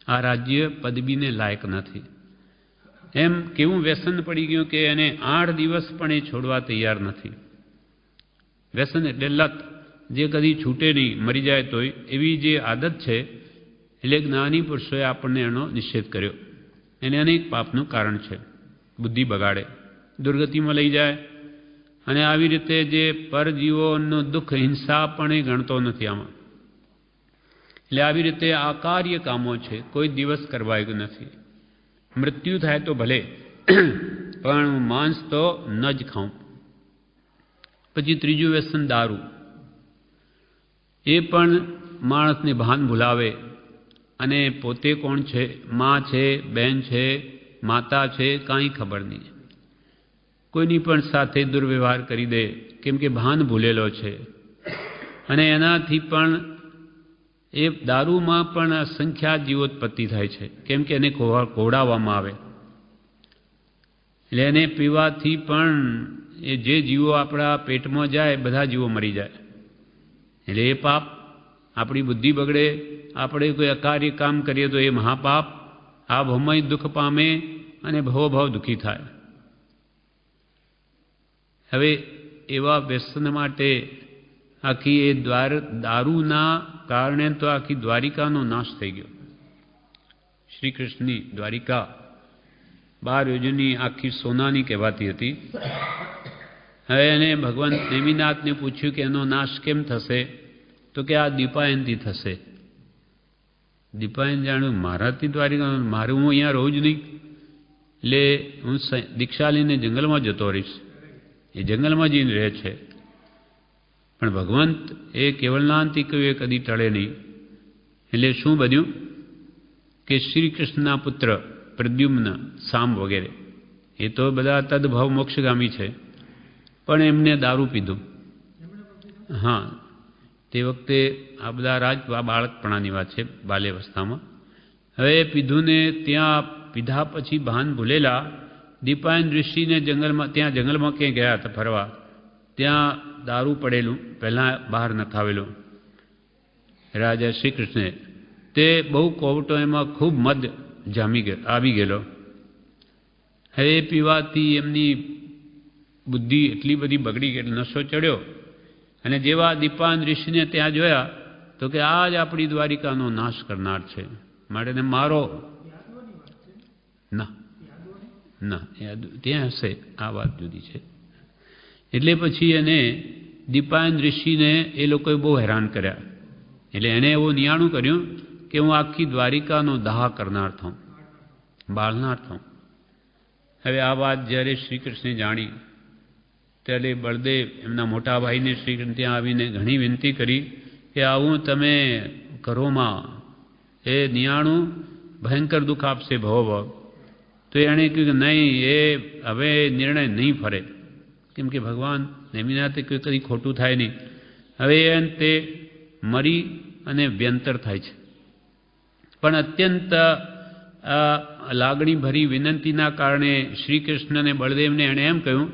આ રાજ્ય પદવીને લાયક નથી. એમ કેવું વ્યસન પડી ગયું કે એને 8 દિવસ પણ એ છોડવા તૈયાર નથી. વ્યસન એટલે લત, જે કદી છૂટે નહીં, મરી જાય તોય, એવી જે આદત છે. એટલે જ્ઞાની પુરુષોએ આપણને એનો નિષેધ કર્યો. એને અનેક પાપનું કારણ છે. બુદ્ધિ બગાડે, દુર્ગતિમાં લઈ જાય, અને આવી રીતે જે પરજીવોનું દુઃખ, હિંસા પણ એ ગણતો નથી આમાં. એટલે આવી રીતે અકાર્ય કામો છે, કોઈ દિવસ કરવાયું નથી. મૃત્યુ થાય તો ભલે, પણ માંસ તો ન જ ખાઉં. પછી ત્રીજું વ્યસન દારૂ. એ પણ માણસને ભાન ભૂલાવે, અને પોતે કોણ છે, માં છે, બહેન છે, માતા છે, કાંઈ ખબર નહીં. કોઈની પણ સાથે દુર્વ્યવહાર કરી દે, કેમ કે ભાન ભૂલેલો છે. અને એનાથી પણ એ દારૂમાં પણ અસંખ્યાત જીવોત્પત્તિ થાય છે, કેમ કે એને ખોવડાવવામાં આવે. એટલે એને પીવાથી પણ એ જે જીવો આપણા પેટમાં જાય, બધા જીવો મરી જાય. એટલે એ પાપ. આપણી બુદ્ધિ બગડે, આપણે કોઈ અકાર્ય કામ કરીએ તો એ મહાપાપ. આ ભવમય દુઃખ પામે અને ભવોભવ દુઃખી થાય. હવે એવા વ્યસન માટે આખી એ દારૂના કારણે તો આખી દ્વારિકાનો નાશ થઈ ગયો. શ્રી કૃષ્ણની દ્વારિકા 12 યોજનની આખી સોનાની કહેવાતી હતી. હવે એને ભગવાન નેમિનાથને પૂછ્યું કે એનો નાશ કેમ થશે? તો કે આ દીપાયનથી થશે. દીપાયન જાણ્યું મારાથી દ્વારિકા, મારું હું અહીંયા રહું જ નહીં, એટલે હું દીક્ષા લઈને જંગલમાં જતો રહીશ. એ જંગલમાં જઈને રહે છે. પણ ભગવંત એ કેવલનાંતિ કહ્યું એ કદી ટળે નહીં. એટલે શું બન્યું કે શ્રી કૃષ્ણના પુત્ર પ્રદ્યુમ્ન, સામ વગેરે એ તો બધા તદભાવ મોક્ષગામી છે, પણ એમને દારૂ પીધું. હા, તે વખતે આ બધા બાળકપણાની વાત છે, બાલ્યાવસ્થામાં. હવે પીધું ને ત્યાં પીધા પછી ભાન ભૂલેલા દીપાયન ઋષિને જંગલમાં ક્યાંય ગયા હતા ફરવા, ત્યાં દારૂ પડેલું પહેલાં બહાર નખાવેલું રાજા શ્રી કૃષ્ણે. તે બહુ કોવટો, એમાં ખૂબ મદ આવી ગયેલો. હવે પીવાથી એમની બુદ્ધિ એટલી બધી બગડી ગઈ, નશો ચડ્યો. અને જેવા દીપાયન ઋષિને ત્યાં જોયા તો કે આ જ આપણી દ્વારિકાનો નાશ કરનાર છે, માટે એને મારો. ના ના, ત્યાં હશે, આ વાત જુદી છે. એટલે પછી એને દીપાયન ઋષિને એ લોકોએ બહુ હેરાન કર્યા. એટલે એણે એવું નિયાણું કર્યું કે હું આખી દ્વારિકાનો દાહ કરનાર થાઉં, બાળનાર થાઉં. હવે આ વાત જ્યારે શ્રી કૃષ્ણે જાણી ત્યારે બળદેવ એમના મોટા ભાઈને શ્રી કૃષ્ણ ત્યાં આવીને ઘણી વિનંતી કરી કે આવું તમે ઘરોમાં એ નિયાણું ભયંકર દુઃખ આપશે ભવ. તો એણે કહ્યું કે નહીં, એ હવે નિર્ણય નહીં ફરે, કેમ કે ભગવાન નેમિનાથે કદી ખોટું થાય નહીં. હવે તે મરી અને વ્યંતર થાય છે. પણ અત્યંત લાગણીભરી વિનંતીના કારણે શ્રી કૃષ્ણ અને બળદેવને એણે એમ કહ્યું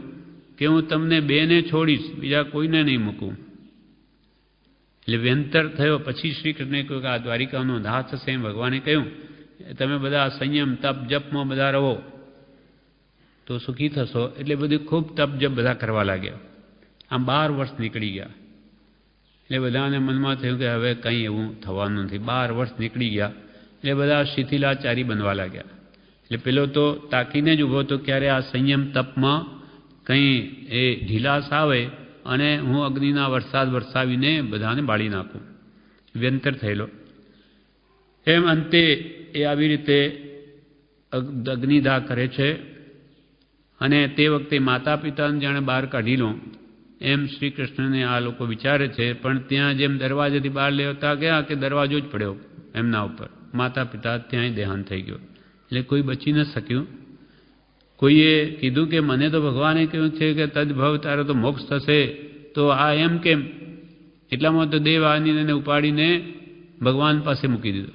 કે હું તમને બેને છોડીશ, બીજા કોઈને નહીં મૂકું. એટલે વ્યંતર થયો. પછી શ્રી કૃષ્ણે કહ્યું કે આ દ્વારિકાનો દાહ થશે. એમ ભગવાને કહ્યું તમે બધા સંયમ તપ જપમાં બધા રહો તો સુખી થશો. એટલે બધું ખૂબ તપ જપ બધા કરવા લાગ્યા. આમ 12 વર્ષ નીકળી ગયા. એટલે બધાને મનમાં થયું કે હવે કંઈ એવું થવાનું નથી. 12 વર્ષ નીકળી ગયા એટલે બધા શિથિલાચારી બનવા લાગ્યા. એટલે પેલો તો તાકીને જ ઊભો હતો ક્યારે આ સંયમ તપમાં કંઈ એ ઢીલાસ આવે અને હું અગ્નિના વરસાદ વરસાવીને બધાને બાળી નાખું. વ્યંતર થયેલો. એમ અંતે એ આવી રીતે અગ્નિદાહ કરે છે. અને તે વખતે માતા પિતાને જાણે બહાર કાઢી લો એમ શ્રી કૃષ્ણને આ લોકો વિચારે છે. પણ ત્યાં જેમ દરવાજાથી બહાર લેતા ગયા કે દરવાજો જ પડ્યો એમના ઉપર. માતા પિતા ત્યાંય દેહાંત થઈ ગયો. એટલે કોઈ બચી ન શક્યું. કોઈએ કીધું કે મને તો ભગવાને કહ્યું છે કે તદભવ તારે તો મોક્ષ થશે, તો આ એમ કેમ? એટલામાં તો દેવ આનીને ઉપાડીને ભગવાન પાસે મૂકી દીધો.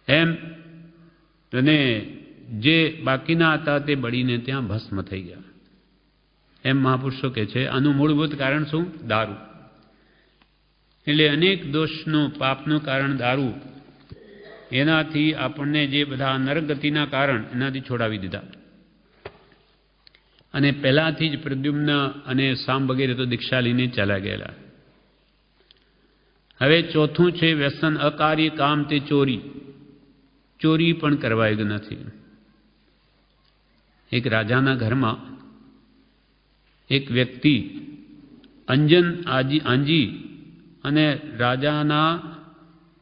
એમ અને જે બાકીના હતા તે બળીને ત્યાં ભસ્મ થઈ ગયા. એમ મહાપુરુષો કહે છે. આનું મૂળભૂત કારણ શું? દારૂ. એટલે અનેક દોષનું પાપનું કારણ દારૂ. એનાથી આપણને જે બધા નરગતિના કારણ એનાથી છોડાવી દીધા. અને પહેલાંથી જ પ્રદ્યુમ્ન અને સામ વગેરે તો દીક્ષા લઈને ચાલ્યા ગયેલા. હવે ચોથું છે વ્યસન અકાર્ય કામ, તે ચોરી. ચોરી પણ કરવાયું નથી. એક રાજાના ઘરમાં એક વ્યક્તિ અંજન આંજી અને રાજાના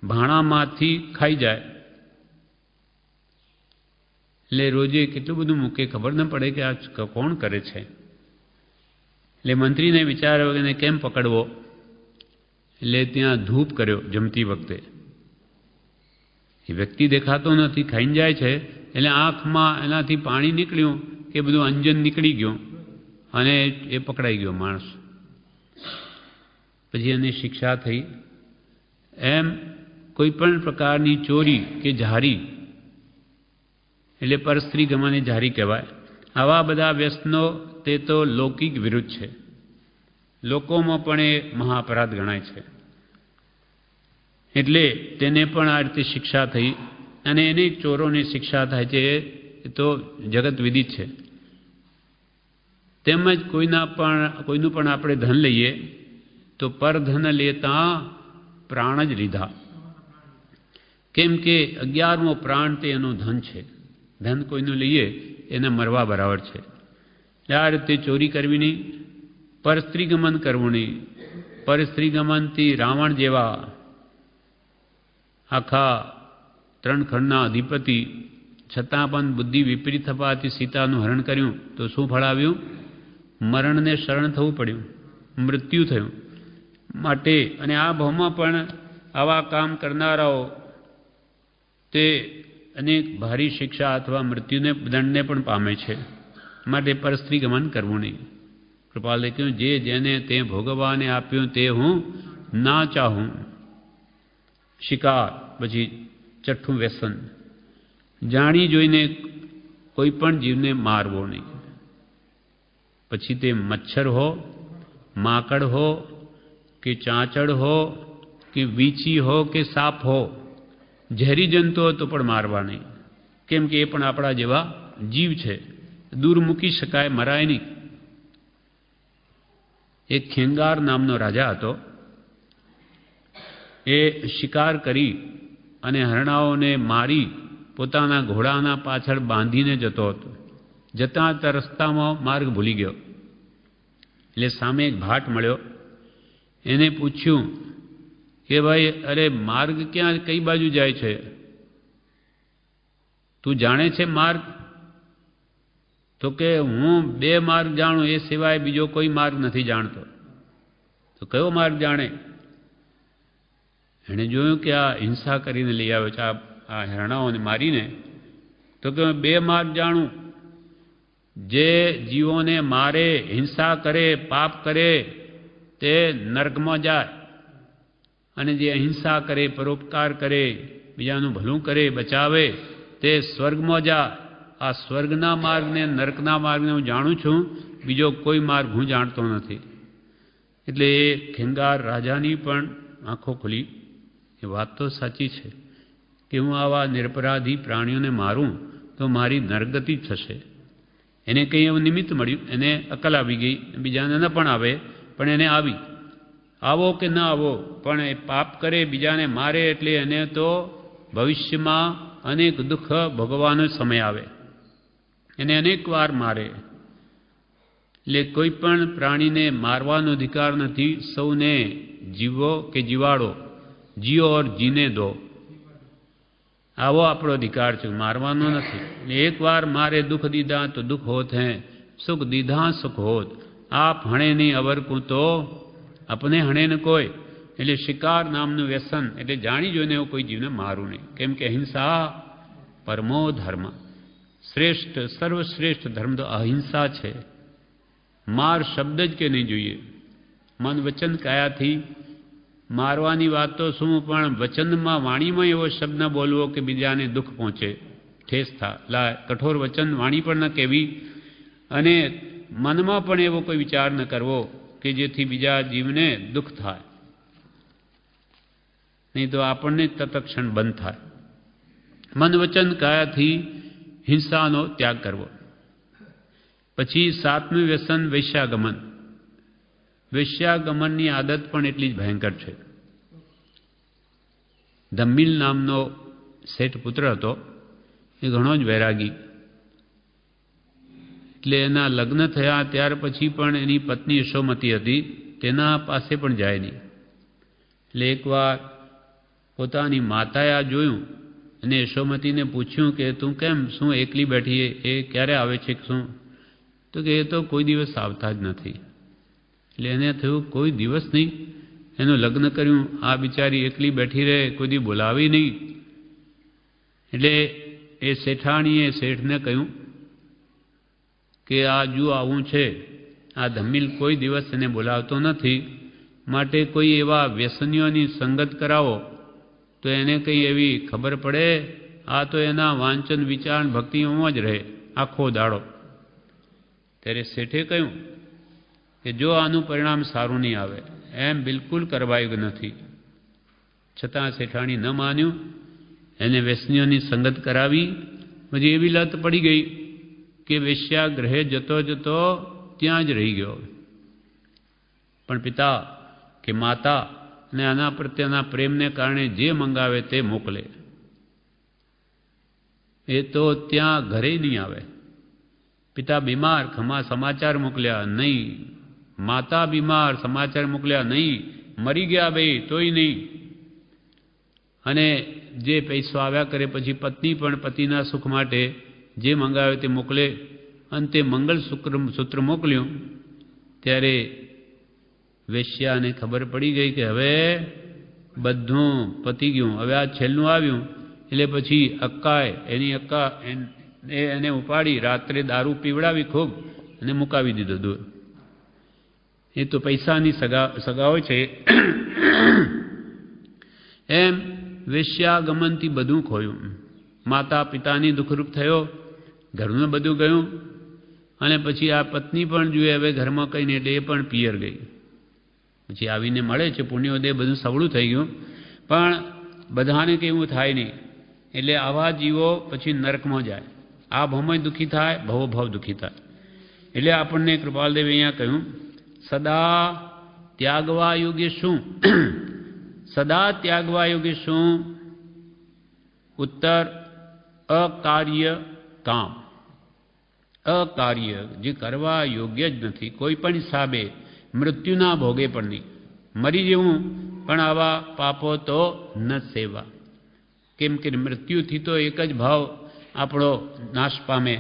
ભાણામાંથી ખાઈ જાય. એટલે રોજે કેટલું બધું મૂકે, ખબર ન પડે કે આ કોણ કરે છે. એટલે મંત્રીને વિચાર્યો કે કેમ પકડવો. એટલે ત્યાં ધૂપ કર્યો જમતી વખતે. એ વ્યક્તિ દેખાતો નથી, ખાઈને જાય છે. એટલે આંખમાં એનાથી પાણી નીકળ્યું કે બધું અંજન નીકળી ગયું અને એ પકડાઈ ગયો માણસ. પછી એની શિક્ષા થઈ. એમ કોઈ પણ પ્રકારની ચોરી કે ઝારી, એટલે પરસ્ત્રી ગમાને ઝારી કહેવાય. આવા બધા વ્યસનો તે તો લૌકિક વિરુદ્ધ છે. લોકોમાં પણ એ મહાઅપરાધ ગણાય છે. એટલે તેને પણ આ રીતે શિક્ષા થઈ. અને એની ચોરોની શિક્ષા થાય છે એ તો જગત વિદિત છે. તેમજ કોઈનું પણ આપણે ધન લઈએ તો પરધન લેતા પ્રાણ જ લીધા. કેમ કે 11મો પ્રાણ તે એનું ધન છે. ધન કોઈનું લઈએ એને મરવા બરાબર છે. આ રીતે ચોરી કરવી નહીં, પરસ્ત્રીગમન કરવું નહીં. પરસ્ત્રીગમનથી રાવણ જેવા આખા 3 ખંડના અધિપતિ છતાં પણ બુદ્ધિ વિપરીત થવાથી સીતાનું હરણ કર્યું તો શું ફળ આવ્યું? મરણને શરણ થવું પડ્યું, મૃત્યુ થયું. માટે અને આ ભાવમાં પણ આવા કામ કરનારાઓ તે અનેક ભારી શિક્ષા અથવા મૃત્યુને દંડને પણ પામે છે. માટે પરસ્ત્રી ગમન કરવું નહીં. કૃપાલે કહ્યું, જે જેને તે ભોગવવાને આપ્યું તે હું ના ચાહું. શિકાર, પછી છઠ્ઠું વ્યસન, જાણી જોઈને કોઈ પણ જીવને મારવો નહીં. પછી તે મચ્છર હો, માકડ હો કે ચાંચડ હો કે વીંછી હો કે સાપ હો, ઝેરી જંતુ હો તો પણ મારવા નહીં. કેમ કે એ પણ આપણા જેવા જીવ છે, દૂર મૂકી શકાય, મરાય નહીં. એક ખેંગાર નામનો રાજા હતો. એ શિકાર કરી અને હરણાઓને મારી પોતાના ઘોડાના પાછળ બાંધીને જતો હતો. જતાં રસ્તામાં માર્ગ ભૂલી ગયો. એટલે સામે એક ભાટ મળ્યો. એને પૂછ્યું કે ભાઈ, અરે માર્ગ ક્યાં, કઈ બાજુ જાય છે? તું જાણે છે માર્ગ? તો કે હું 2 માર્ગ જાણું, એ સિવાય બીજો કોઈ માર્ગ નથી જાણતો. તો કયો માર્ગ જાણે? એણે જોયું કે આ હિંસા કરીને લઈ આવ્યો છે, આ હરણાઓને મારીને. તો કે 2 માર્ગ જાણું. જે જીવોને મારે, હિંસા કરે, પાપ કરે તે નર્કમાં જાય, અને જે અહિંસા કરે, પરોપકાર કરે, બીજાનું ભલું કરે, બચાવે તે સ્વર્ગમાં જાય. આ સ્વર્ગના માર્ગને, નર્કના માર્ગને હું જાણું છું, બીજો કોઈ માર્ગ હું જાણતો નથી. એટલે એ ખેંગાર રાજાની પણ આંખો ખુલી. એ વાત તો સાચી છે કે હું આવા નિરપરાધી પ્રાણીઓને મારું તો મારી નરગતિ થશે. એને કંઈ એવું નિમિત્ત મળ્યું, એને અકલ આવી ગઈ. બીજાને ન પણ આવે, પણ એને આવી. આવો કે ન આવો, પણ એ પાપ કરે, બીજાને મારે, એટલે એને તો ભવિષ્યમાં અનેક દુઃખ ભોગવવાનો સમય આવે. એને અનેક વાર મારે. એટલે કોઈ પણ પ્રાણીને મારવાનો અધિકાર નથી. સૌને જીવો કે જીવાડો, જીઓ ઓર જીને દો, આવો આપણો અધિકાર છે, મારવાનો નથી. એક વાર મારે દુઃખ દીધા તો દુઃખ હોત હે, સુખ દીધા સુખ હોત. આપ હણે નહીં અવર કું તો અપને હણે ન કોઈ. એટલે શિકાર નામનું વ્યસન, એટલે જાણી જોઈને એવું કોઈ જીવને મારવું નહીં. કેમ કે અહિંસા પરમો ધર્મ, શ્રેષ્ઠ, સર્વશ્રેષ્ઠ ધર્મ તો અહિંસા છે. માર શબ્દ જ કે નહીં જોઈએ. મન વચન કાયાથી મારવાની વાત તો શું, પણ વચનમાં, વાણીમાં એવો શબ્દ ન બોલવો કે બીજાને દુઃખ પહોંચે, ઠેસ થાય. કઠોર વચન વાણી પણ ન કહેવી, અને મનમાં પણ એવો કોઈ વિચાર ન કરવો કે જેથી બીજા જીવને દુઃખ થાય. નહીં તો આપણને તત્ક્ષણ બંધ થાય. મન વચન કાયાથી હિંસાનો ત્યાગ કરવો. પછી 7મું વ્યસન વૈશ્યાગમન. વૈશ્યાગમનની આદત પણ એટલી જ ભયંકર છે. ધમ્મિલ નામનો શેઠ પુત્ર હતો. એ ઘણો જ વૈરાગી. એટલે એના લગ્ન થયા ત્યાર પછી પણ એની પત્ની યશોમતી હતી, તેના પાસે પણ જાય નહીં. એટલે એકવાર પોતાની માતાએ આ જોયું અને યશોમતીને પૂછ્યું કે તું કેમ, શું એકલી બેઠી, એ ક્યારે આવે છે શું? તો કે એ તો કોઈ દિવસ આવતા જ નથી. એટલે એને થયું કોઈ દિવસ નહીં, એનું લગ્ન કર્યું, આ બિચારી એકલી બેઠી રહે, કોઈ દી બોલાવી નહીં. એટલે એ શેઠાણીએ શેઠને કહ્યું કે આ જો આવું છે, આ ધમ્મિલ કોઈ દિવસ એને બોલાવતો નથી, માટે કોઈ એવા વ્યસનીઓની સંગત કરાવો તો એને કંઈ એવી ખબર પડે. આ તો એના વાંચન, વિચાર, ભક્તિઓમાં જ રહે આખો દાડો. ત્યારે શેઠે કહ્યું કે જો આનું પરિણામ સારું નહીં આવે, એમ બિલકુલ કરવાયું નથી. છતાં શેઠાણી ન માન્યું, એને વ્યસનીઓની સંગત કરાવી. પછી એવી લત પડી ગઈ કે વેશ્યાગ્રહે જતો જતો ત્યાં જ રહી ગયો. પણ પિતા કે માતા અને આના પ્રત્યેના પ્રેમને કારણે જે મંગાવે તે મોકલે. એ તો ત્યાં ઘરે નહીં આવે. પિતા બીમાર, સમાચાર મોકલ્યા નહીં. માતા બીમાર, સમાચાર મોકલ્યા નહીં. મરી ગયા ભાઈ તોય નહીં. અને જે પૈસો આવ્યા કરે, પછી પત્ની પણ પતિના સુખ માટે જે મંગાવે તે મોકલે. અંતે મંગળસૂત્ર મોકલ્યું. ત્યારે વેશ્યાને ખબર પડી ગઈ કે હવે બધું પતી ગયું, હવે આ છેલ્લું આવ્યું. એટલે પછી અક્કાએ એની અક્કા એને ઉપાડી રાત્રે દારૂ પીવડાવી ખૂબ અને મુકાવી દીધો દૂર. એ તો પૈસાની સગાઓ છે. એમ વેશ્યાગમનથી બધું ખોયું. માતા પિતાની દુઃખરૂપ થયો, ઘરનું બધું ગયું, અને પછી આ પત્ની પણ જોઈએ હવે ઘરમાં કહીને એટલે એ પણ પિયર ગઈ. પછી આવીને મળે છે પુણ્યોદય, બધું સવળું થઈ ગયું, પણ બધાને કેવું થાય નહીં. એટલે આવા જીવો પછી નરકમાં જાય. આ ભાવમાં દુઃખી થાય, ભવોભાવ દુઃખી થાય. એટલે આપણને કૃપાલદેવે અહીંયા કહ્યું સદા ત્યાગવા યોગ્ય શું? સદા ત્યાગવા યોગ્ય શું? ઉત્તર અકાર્ય કામ. અકાર્ય જે કરવા યોગ્ય જ નથી, કોઈ પણ હિસાબે, મૃત્યુના ભોગે પણ નહીં. મરી જવું પણ આવા પાપો તો ન સેવા. કેમ કે મૃત્યુથી તો એક જ ભાવ આપણો નાશ પામે.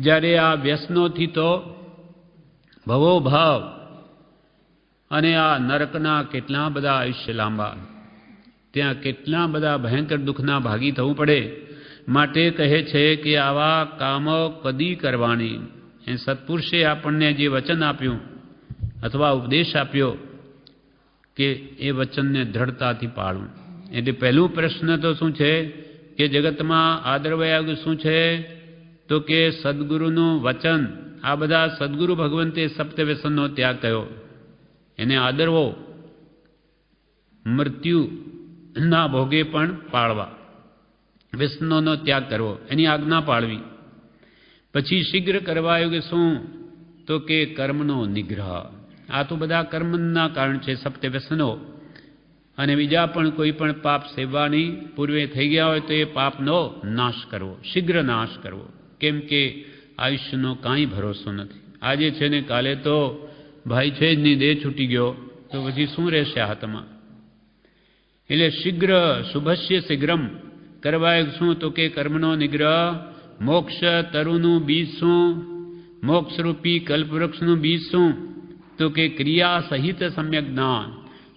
જ્યારે આ વ્યસનોથી તો ભવો ભાવ અને આ નરકના કેટલા બધા આયુષ્ય લાંબા, ત્યાં કેટલા બધા ભયંકર દુઃખના ભાગી થવું પડે. માટે કહે છે કે આવા કામો કદી કરવાની. એ સત્પુરુષે આપણને જે વચન આપ્યું અથવા ઉપદેશ આપ્યો કે એ વચનને દ્રઢતાથી પાળવું. એટલે પહેલું પ્રશ્ન તો શું છે કે જગતમાં આદરવયાગ શું છે? તો કે સદગુરુનું વચન. આ બધા સદગુરુ ભગવંતે સપ્તવ્યસનનો ત્યાગ કર્યો, એને આદરવો, મૃત્યુના ભોગે પણ પાળવા, વ્યસનોનો ત્યાગ કરવો, એની આજ્ઞા પાળવી. પછી શીઘ્ર કરવા યોગ્ય શું? તો કે કર્મનો નિગ્રહ. આ તો બધા કર્મના કારણ છે, સપ્તવ્યસનો. અને બીજા પણ કોઈ પણ પાપ સેવવાની પૂર્વે થઈ ગયા હોય તો એ પાપનો નાશ કરવો, શીઘ્ર નાશ કરવો. કેમ કે આયુષ્યનો કાંઈ ભરોસો નથી. આજે છે ને કાલે તો ભાઈ છે જ નહીં, દેહ છૂટી ગયો તો પછી શું રહેશે હાથમાં? એટલે શીઘ્ર શુભસ્ય શીઘ્રમ કરવા શું? તો કે કર્મનો નિગ્રહ. મોક્ષ તરુનું બીજ શું? મોક્ષરૂપી કલ્પવૃક્ષનું બીજ શું? તો કે ક્રિયા સહિત સમ્યક જ્ઞાન.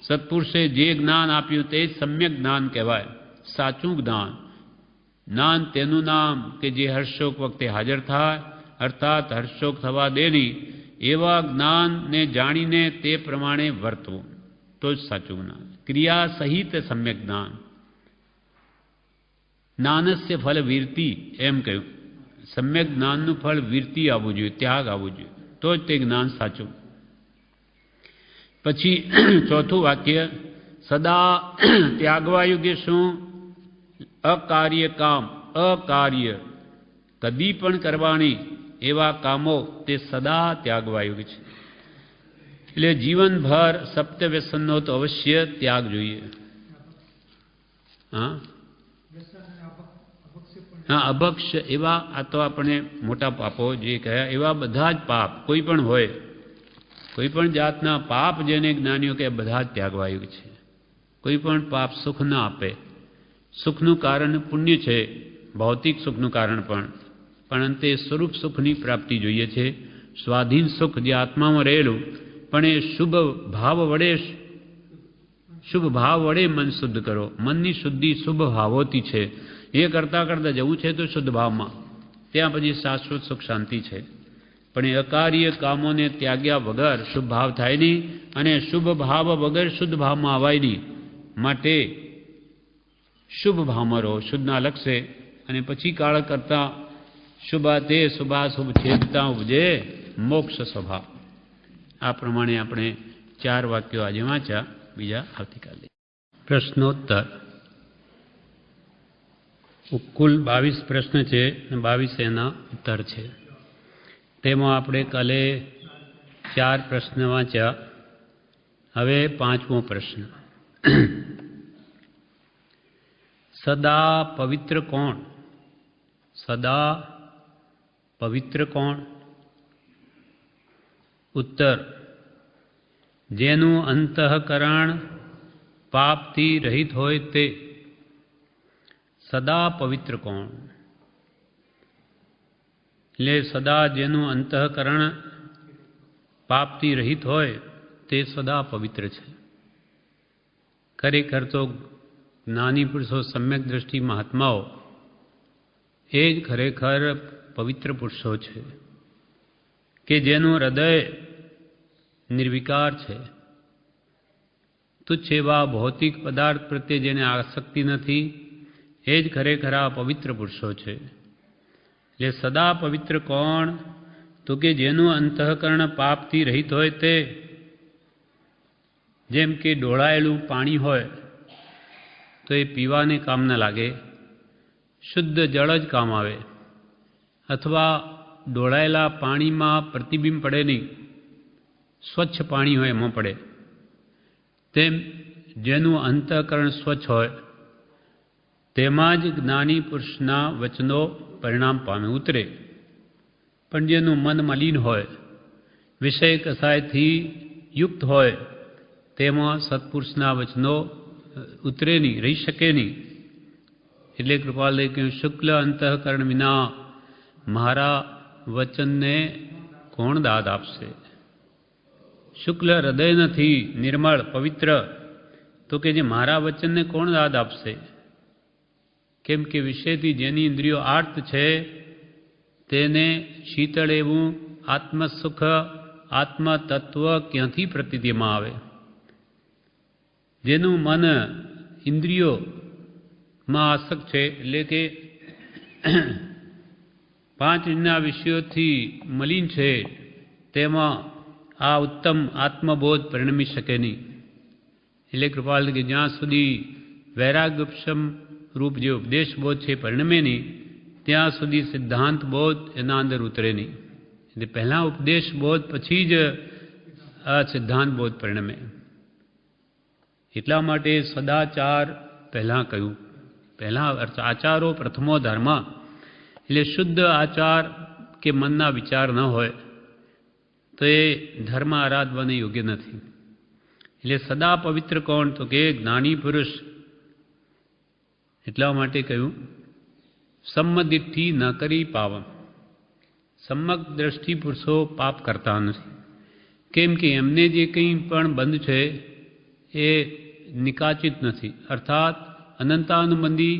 સત્પુરુષે જે જ્ઞાન આપ્યું તે સમ્યક જ્ઞાન કહેવાય, સાચું જ્ઞાન. જ્ઞાન તેનું નામ કે જે હર્ષોક વખતે હાજર થાય, અર્થાત હર્ષોક થવા દેની એવા જ્ઞાનને જાણીને તે પ્રમાણે વર્તવું તો જ સાચું જ્ઞાન. ક્રિયા સહિત સમ્યક જ્ઞાન. જ્ઞાનસ્ય ફલ વીરતિ એમ કહ્યું. સમ્યક જ્ઞાનનું ફળ વીરતિ આવવું જોઈએ, ત્યાગ આવવું જોઈએ, તો જ તે જ્ઞાન સાચું. પછી ચોથું વાક્ય સદા ત્યાગવા યોગ્ય શું? અકાર્ય કામ. અકાર્ય કદી પણ કરવાની એવા કામો તે સદા ત્યાગવા યોગ્ય છે. એટલે જીવનભર સપ્તવ્યસનનો તો અવશ્ય ત્યાગ જોઈએ. હા હા, અભક્ષ એવા આ તો આપણે મોટા પાપો જે કહ્યા એવા બધા જ પાપ કોઈ પણ હોય, કોઈ પણ જાતના પાપ જેને જ્ઞાનીઓ કે બધા જ ત્યાગવા યોગ્ય છે. કોઈ પણ પાપ સુખ ન આપે. સુખનું કારણ પુણ્ય છે, ભૌતિક સુખનું કારણ પણ અંતે સ્વરૂપ સુખની પ્રાપ્તિ જોઈએ છે. સ્વાધીન સુખ જે આત્મામાં રહેલું, પણ એ શુભ ભાવ વડે મન શુદ્ધ કરો. મનની શુદ્ધિ શુભ ભાવોથી છે. એ કરતાં કરતાં જવું છે તો શુદ્ધ ભાવમાં, ત્યાં પછી શાશ્વત સુખ શાંતિ છે. પણ એ અકાર્ય કામોને ત્યાગ્યા વગર શુભ ભાવ થાય નહીં, અને શુભ ભાવ વગર શુદ્ધ ભાવમાં આવાય નહીં. માટે શુભ ભાવમાં રહો, શુદ્ધના લક્ષે, અને પછી કાળ કરતા શુભાતે શુભાશુભ છેદતા ઉપજે મોક્ષ સ્વભાવ. આ પ્રમાણે આપણે 4 વાક્યો આજે વાંચ્યા, બીજા આવતીકાલે. પ્રશ્નોત્તર. કુલ 22 પ્રશ્ન છે અને 22 એના ઉત્તર છે. તેમાં આપણે કાલે 4 પ્રશ્ન વાંચ્યા. હવે 5મો પ્રશ્ન. સદા પવિત્ર કોણ? સદા પવિત્ર કોણ? ઉત્તર. જેનું અંતઃકરણ પાપથી રહિત હોય તે. સદા પવિત્ર કોણ? એટલે સદા જેનું અંતઃકરણ પાપથી રહિત હોય તે સદા પવિત્ર છે. ખરેખર તો જ્ઞાની પુરુષો, સમ્યક દ્રષ્ટિ મહાત્માઓ એ જ ખરેખર પવિત્ર પુરુષો છે કે જેનું હૃદય નિર્વિકાર છે. તુચ્છ એવા ભૌતિક પદાર્થ પ્રત્યે જેને આસક્તિ નથી, એ જ ખરેખર આ પવિત્ર પુરુષો છે. એટલે સદા પવિત્ર કોણ? તો કે જેનું અંતઃકરણ પાપથી રહિત હોય તે. જેમ કે ઢોળાયેલું પાણી હોય તો એ પીવાને કામ ન લાગે, શુદ્ધ જળ જ કામ આવે. અથવા ઢોળાયેલા પાણીમાં પ્રતિબિંબ પડે નહીં, સ્વચ્છ પાણી હોય એમાં પડે. તેમ જેનું અંતઃકરણ સ્વચ્છ હોય તેમાં જ જ્ઞાની પુરુષના વચનો પરિણામ પામે, ઉતરે. પણ જેનું મન મલિન હોય, વિષય કસાયથી યુક્ત હોય, તેમાં સત્પુરુષના વચનો ઉતરે નહીં, રહી શકે નહીં. એટલે કૃપાલય કહ્યું, શુક્લ અંતઃકરણ વિના મારા વચનને કોણ દાદ આપશે? શુક્લ હૃદય નથી, નિર્મળ પવિત્ર, તો કે જે મારા વચનને કોણ દાદ આપશે? કેમ કે વિષયથી જેની ઇન્દ્રિયો આર્ત છે તેને શીતળ એવું આત્મસુખ, આત્મતત્વ ક્યાંથી પ્રતીતિમાં આવે? જેનું મન ઇન્દ્રિયોમાં આસક્ત છે, એટલે કે પાંચ ઇન્દ્રિયના વિષયોથી મલિન છે, તેમાં આ ઉત્તમ આત્મબોધ પરિણમી શકે નહીં. એટલે કૃપાલ કે જ્યાં સુધી વૈરાગ્યોપશમ રૂપ જે ઉપદેશ બોધ છે પરિણમે નહીં, ત્યાં સુધી સિદ્ધાંત બોધ એના અંદર ઉતરે નહીં. એટલે પહેલાં ઉપદેશ બોધ, પછી જ આ સિદ્ધાંત બોધ પરિણમે. એટલા માટે સદાચાર પહેલાં કહ્યું. પહેલાં આચારો પ્રથમો ધર્મ. એટલે શુદ્ધ આચાર કે મનના વિચાર ન હોય તો એ ધર્મ આરાધવાને યોગ્ય નથી. એટલે સદા પવિત્ર કોણ? તો કે જ્ઞાની પુરુષ. એટલા માટે કહ્યું સંમદિઠ્ઠિ ન કરી પાવમ. સમ્યક દ્રષ્ટિ પુરુષો પાપ કરતા નથી. કેમ કે એમને જે કંઈ પણ બંધ છે એ નિકાચિત નથી, અર્થાત અનંતાનુબંધી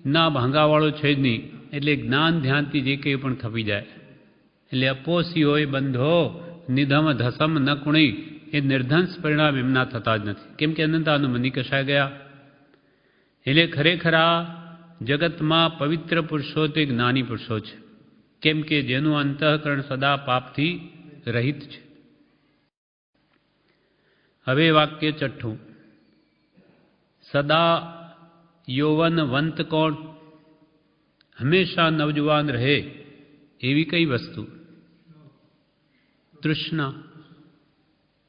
ના ભાંગાવાળો છે જ નહીં. એટલે જ્ઞાન ધ્યાનથી જે કંઈ પણ ખપી જાય. એટલે અપોસી હોય બંધો નિધમ ધસમ ન કુણી, એ નિર્ધંસ પરિણામ એમના થતા જ નથી. કેમ કે અનંતાનુબંધી કશાય ગયા. એટલે ખરેખર આ જગતમાં પવિત્ર પુરુષો તે જ્ઞાની પુરુષો છે. કેમ કે જેનું અંતઃકરણ સદા પાપથી રહિત છે. હવે વાક્ય છઠ્ઠું. સદા યૌવનવંત કોણ? હંમેશા નવજુવાન રહે એવી કઈ વસ્તુ? તૃષ્ણા.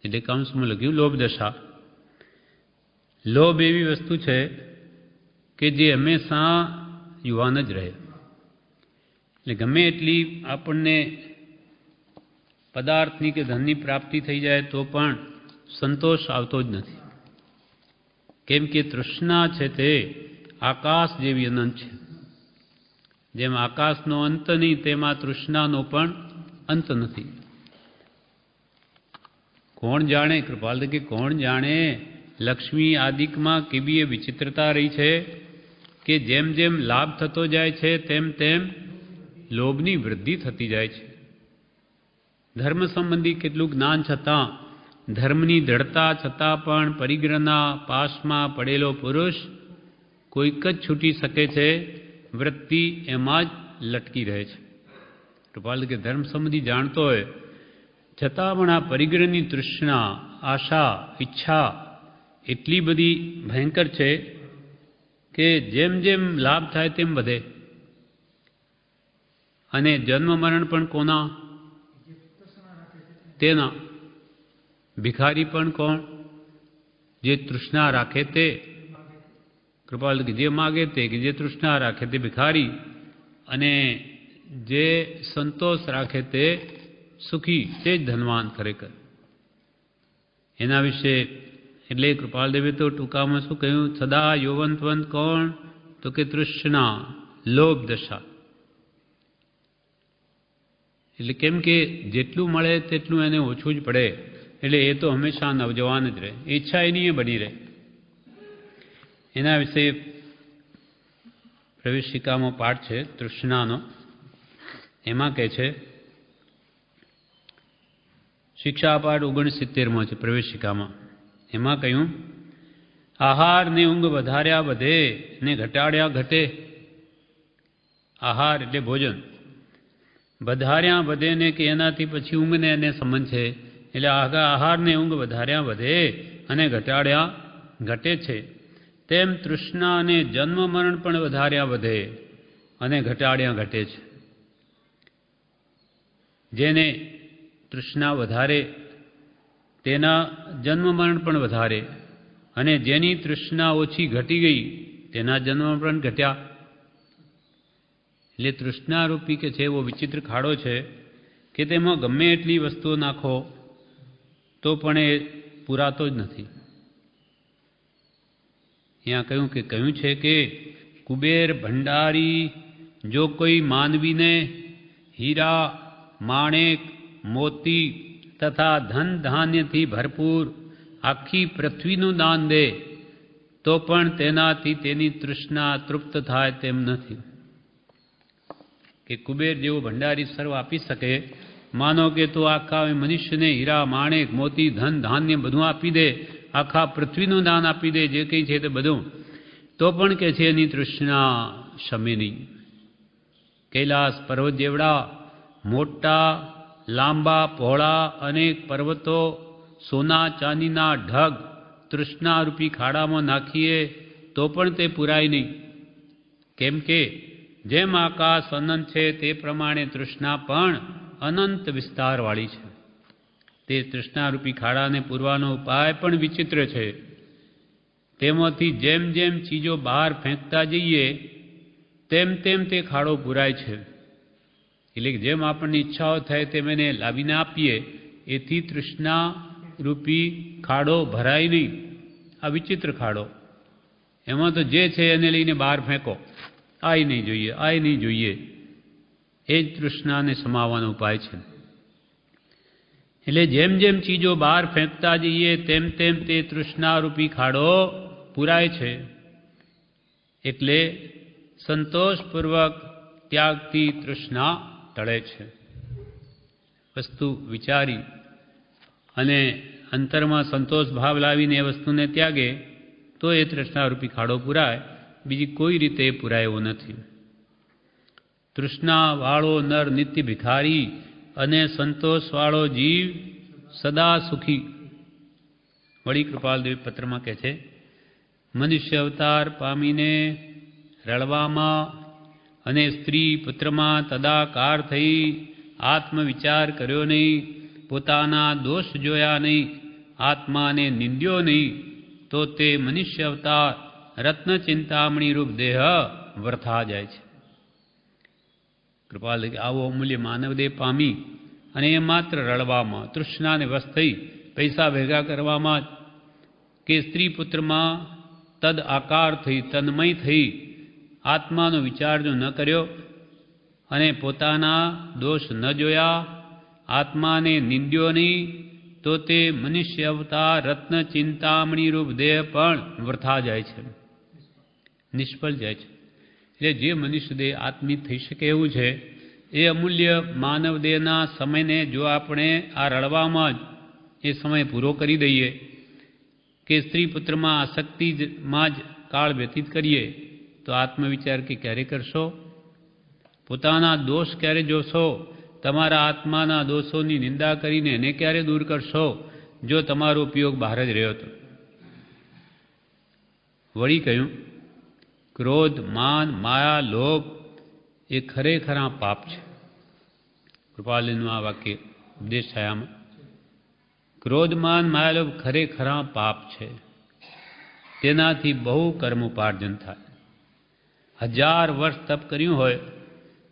એટલે કૌંસમાં લખ્યું લોભ દશા. લોભ એવી વસ્તુ છે કે જે હંમેશા યુવાન જ રહે. એટલે ગમે એટલી આપણને પદાર્થની કે ધનની પ્રાપ્તિ થઈ જાય તો પણ સંતોષ આવતો જ નથી. કેમ કે તૃષ્ણા છે તે આકાશ જેવી અનંત છે. જેમ આકાશનો અંત નહીં, તેમાં તૃષ્ણાનો પણ અંત નથી. કોણ જાણે? કૃપાલ કે કોણ જાણે? લક્ષ્મી આદિકમાં કેવી એ વિચિત્રતા રહી છે કે જેમ જેમ લાભ થતો જાય છે તેમ તેમ લોભની વૃદ્ધિ થતી જાય છે. ધર્મ સંબંધી કેટલું જ્ઞાન છતાં, ધર્મની દ્રઢતા છતાં પણ પરિગ્રહના પાશમાં પડેલો પુરુષ કોઈક જ છૂટી શકે છે. વૃત્તિ એમાં જ લટકી રહે છે. કૃપાલ કે ધર્મ સંબંધી જાણતો હોય છતાં પણ આ પરિગ્રહની તૃષ્ણા, આશા, ઈચ્છા એટલી બધી ભયંકર છે કે જેમ જેમ લાભ થાય તેમ વધે. અને જન્મ મરણ પણ કોના? તેના. ભિખારી પણ કોણ? જે તૃષ્ણા રાખે તે. કૃપાલ જે માગે તે, કે જે તૃષ્ણા રાખે તે ભિખારી, અને જે સંતોષ રાખે તે સુખી, તે જ ધનવાન ખરેખર. એના વિશે એટલે કૃપાલદેવે તો ટૂંકામાં શું કહ્યું? સદા યૌવનવંત કોણ? તો કે તૃષ્ણા, લોભ દશા. એટલે કેમ કે જેટલું મળે તેટલું એને ઓછું જ પડે. એટલે એ તો હંમેશા નવજવાન જ રહે. ઈચ્છા એની એ બની રહે. એના વિશે પ્રવેશિકામાં પાઠ છે તૃષ્ણાનો. એમાં કહે છે, શિક્ષા પાઠ 69 છે પ્રવેશિકામાં. એમાં કહ્યું, આહાર ને ઊંઘ વધાર્યા વધે ને ઘટાડ્યા ઘટે. આહાર એટલે ભોજન, વધાર્યા વધે ને કે એનાથી પછી ઊંઘને એને સંબંધ છે, એટલે આહાર ને ઊંઘ વધાર્યા વધે અને ઘટાડ્યા ઘટે છે. તેમ તૃષ્ણા અને જન્મ મરણ પણ વધાર્યા વધે અને ઘટાડ્યા ઘટે છે. જેને તૃષ્ણા વધારે તેના જન્મ મરણ પણ વધારે, અને જેની તૃષ્ણા ઓછી ઘટી ગઈ તેના જન્મ મરણ ઘટ્યા. એટલે તૃષ્ણારૂપી કે છે એવો વિચિત્ર ખાડો છે કે તેમાં ગમે એટલી વસ્તુઓ નાખો તો પણ એ પૂરાતો જ નથી. અહીંયા કહ્યું છે કે કુબેર ભંડારી જો કોઈ માનવીને હીરા, માણેક, મોતી તથા ધન ધાન્યથી ભરપૂર આખી પૃથ્વીનું દાન દે તો પણ તેનાથી તેની તૃષ્ણા તૃપ્ત થાય તેમ નથી. કે કુબેર જેવો ભંડારી સર્વ આપી શકે, માનો કે તો આખા મનુષ્યને હીરા, માણેક, મોતી, ધન ધાન્ય બધું આપી દે, આખા પૃથ્વીનું દાન આપી દે, જે કંઈ છે તે બધું, તો પણ કે છે એની તૃષ્ણા શમે નહીં. કૈલાસ પર્વત જેવડા મોટા, લાંબા, પહોળા અનેક પર્વતો, સોના ચાંદીના ઢગ તૃષ્ણારૂપી ખાડામાં નાખીએ તો પણ તે પુરાય નહીં. કેમ કે જેમ આકાશ અનંત છે તે પ્રમાણે તૃષ્ણા પણ અનંત વિસ્તારવાળી છે. તે તૃષ્ણારૂપી ખાડાને પૂરવાનો ઉપાય પણ વિચિત્ર છે. તેમાંથી જેમ જેમ ચીજો બહાર ફેંકતા જઈએ તેમ તેમ તે ખાડો પૂરાય છે. એટલે કે જેમ આપણને ઈચ્છાઓ થાય તેમ એને લાવીને આપીએ, એથી તૃષ્ણા રૂપી ખાડો ભરાય નહીં. આ વિચિત્ર ખાડો, એમાં તો જે છે એને લઈને બહાર ફેંકો, આય નહીં જોઈએ, આય નહીં જોઈએ. એ જ તૃષ્ણાને સમાવવાનો ઉપાય છે. એટલે જેમ જેમ ચીજો બહાર ફેંકતા જઈએ તેમ તેમ તે તૃષ્ણારૂપી ખાડો પૂરાય છે. એટલે સંતોષપૂર્વક ત્યાગથી તૃષ્ણા ટળે છે. વસ્તુ વિચારી અને અંતરમાં સંતોષ ભાવ લાવીને એ વસ્તુને ત્યાગે તો એ તૃષ્ણારૂપી ખાડો પૂરાય, બીજી કોઈ રીતે પૂરાય એવો નથી. તૃષ્ણાવાળો નર નિત્ય ભિખારી અને સંતોષવાળો જીવ સદા સુખી. વળી કૃપાલદેવ પત્રમાં કહે છે, મનુષ્ય અવતાર પામીને રળવામાં અને સ્ત્રી પુત્રમાં તદાકાર થઈ આત્મવિચાર કર્યો નહીં, પોતાના દોષ જોયા નહીં, આત્માને નિંદ્યો નહીં, તો તે મનુષ્ય અવતાર રત્ન ચિંતામણી રૂપ દેહ વ્યર્થા જાય છે. કૃપાલ આવો અમૂલ્ય માનવદેહ પામી અને એ માત્ર રળવામાં, તૃષ્ણાને વશ થઈ, પૈસા ભેગા કરવામાં કે સ્ત્રી પુત્રમાં તદ આકાર થઈ, તન્મય થઈ, આત્માનો વિચાર જો ન કર્યો અને પોતાના દોષ ન જોયા, આત્માને નિંદ્યો નહીં, તો તે મનુષ્ય અવતાર રત્ન ચિંતામણી રૂપ દેહ પણ વ્યર્થા જાય છે, નિષ્ફળ જાય છે. એટલે જે મનુષ્ય દેહ આત્મિક થઈ શકે એવું છે, એ અમૂલ્ય માનવ દેહના સમયને જો આપણે આ રળવામાં જ એ સમય પૂરો કરી દઈએ કે સ્ત્રી પુત્રમાં આસક્તિમાં જ કાળ વ્યતીત કરીએ તો આત્મવિચાર કે ક્યારે કરશો? પોતાના દોષ ક્યારે જોશો? તમારા આત્માના દોષોની નિંદા કરીને એને ક્યારે દૂર કરશો જો તમારો ઉપયોગ બહાર જ રહ્યો તો? વળી કહ્યું, ક્રોધ, માન, માયા, લોભ એ ખરેખરા પાપ છે. કૃપાલનું આ વાક્ય ઉપદેશ થયામાં, ક્રોધ, માન, માયા, લોભ ખરેખરા પાપ છે. તેનાથી બહુ કર્મ ઉપાર્જન થાય. 1000 વર્ષ તપ કર્યું હોય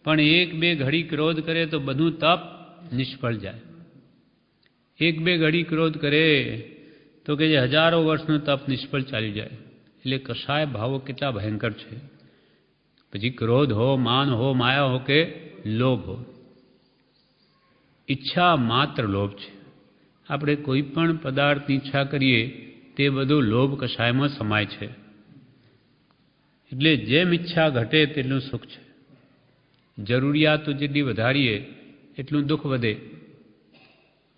પણ 1-2 ઘડી ક્રોધ કરે તો બધું તપ નિષ્ફળ જાય. 1-2 ઘડી ક્રોધ કરે તો કે જે હજારો વર્ષનું તપ નિષ્ફળ ચાલી જાય. એટલે કશાય ભાવો કેટલા ભયંકર છે. પછી ક્રોધ હો, માન હો, માયા હો કે લોભ હો, ઈચ્છા માત્ર લોભ છે. આપણે કોઈ પણ પદાર્થની ઈચ્છા કરીએ તે બધું લોભ કશાયમાં સમાય છે. એટલે જેમ ઈચ્છા ઘટે તેટલું સુખ છે. જરૂરિયાતો જેટલી વધારીએ એટલું દુઃખ વધે.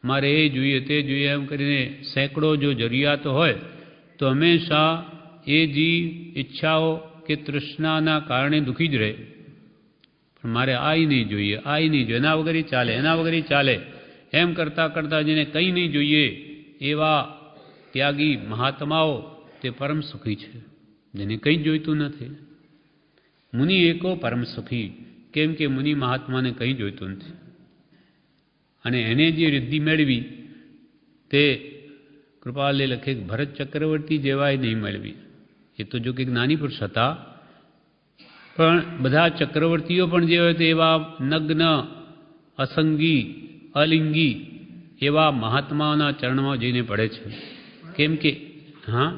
મારે એ જોઈએ તે જોઈએ એમ કરીને સેંકડો જો જરૂરિયાતો હોય તો હંમેશા એ જીવ ઈચ્છાઓ કે તૃષ્ણાના કારણે દુઃખી જ રહે. પણ મારે આ નહીં જોઈએ, આ નહીં જોઈએ, એના વગર ચાલે, એના વગર ચાલે એમ કરતાં કરતાં જેને કંઈ નહીં જોઈએ એવા ત્યાગી મહાત્માઓ તે પરમ સુખી છે, જેને કંઈ જોઈતું નથી. મુનિ એકો પરમ સુખી, કેમ કે મુનિ મહાત્માને કંઈ જોઈતું નથી. અને એને જે રિદ્ધિ મેળવી તે કૃપાલે લખે ભરત ચક્રવર્તી જેવાય નહીં મેળવી. એ તો જો કે જ્ઞાની પુરુષ હતા, પણ બધા ચક્રવર્તીઓ પણ જે હોય તે એવા નગ્ન, અસંગી, અલિંગી એવા મહાત્માઓના ચરણમાં જઈને પડે છે. કેમ કે હા,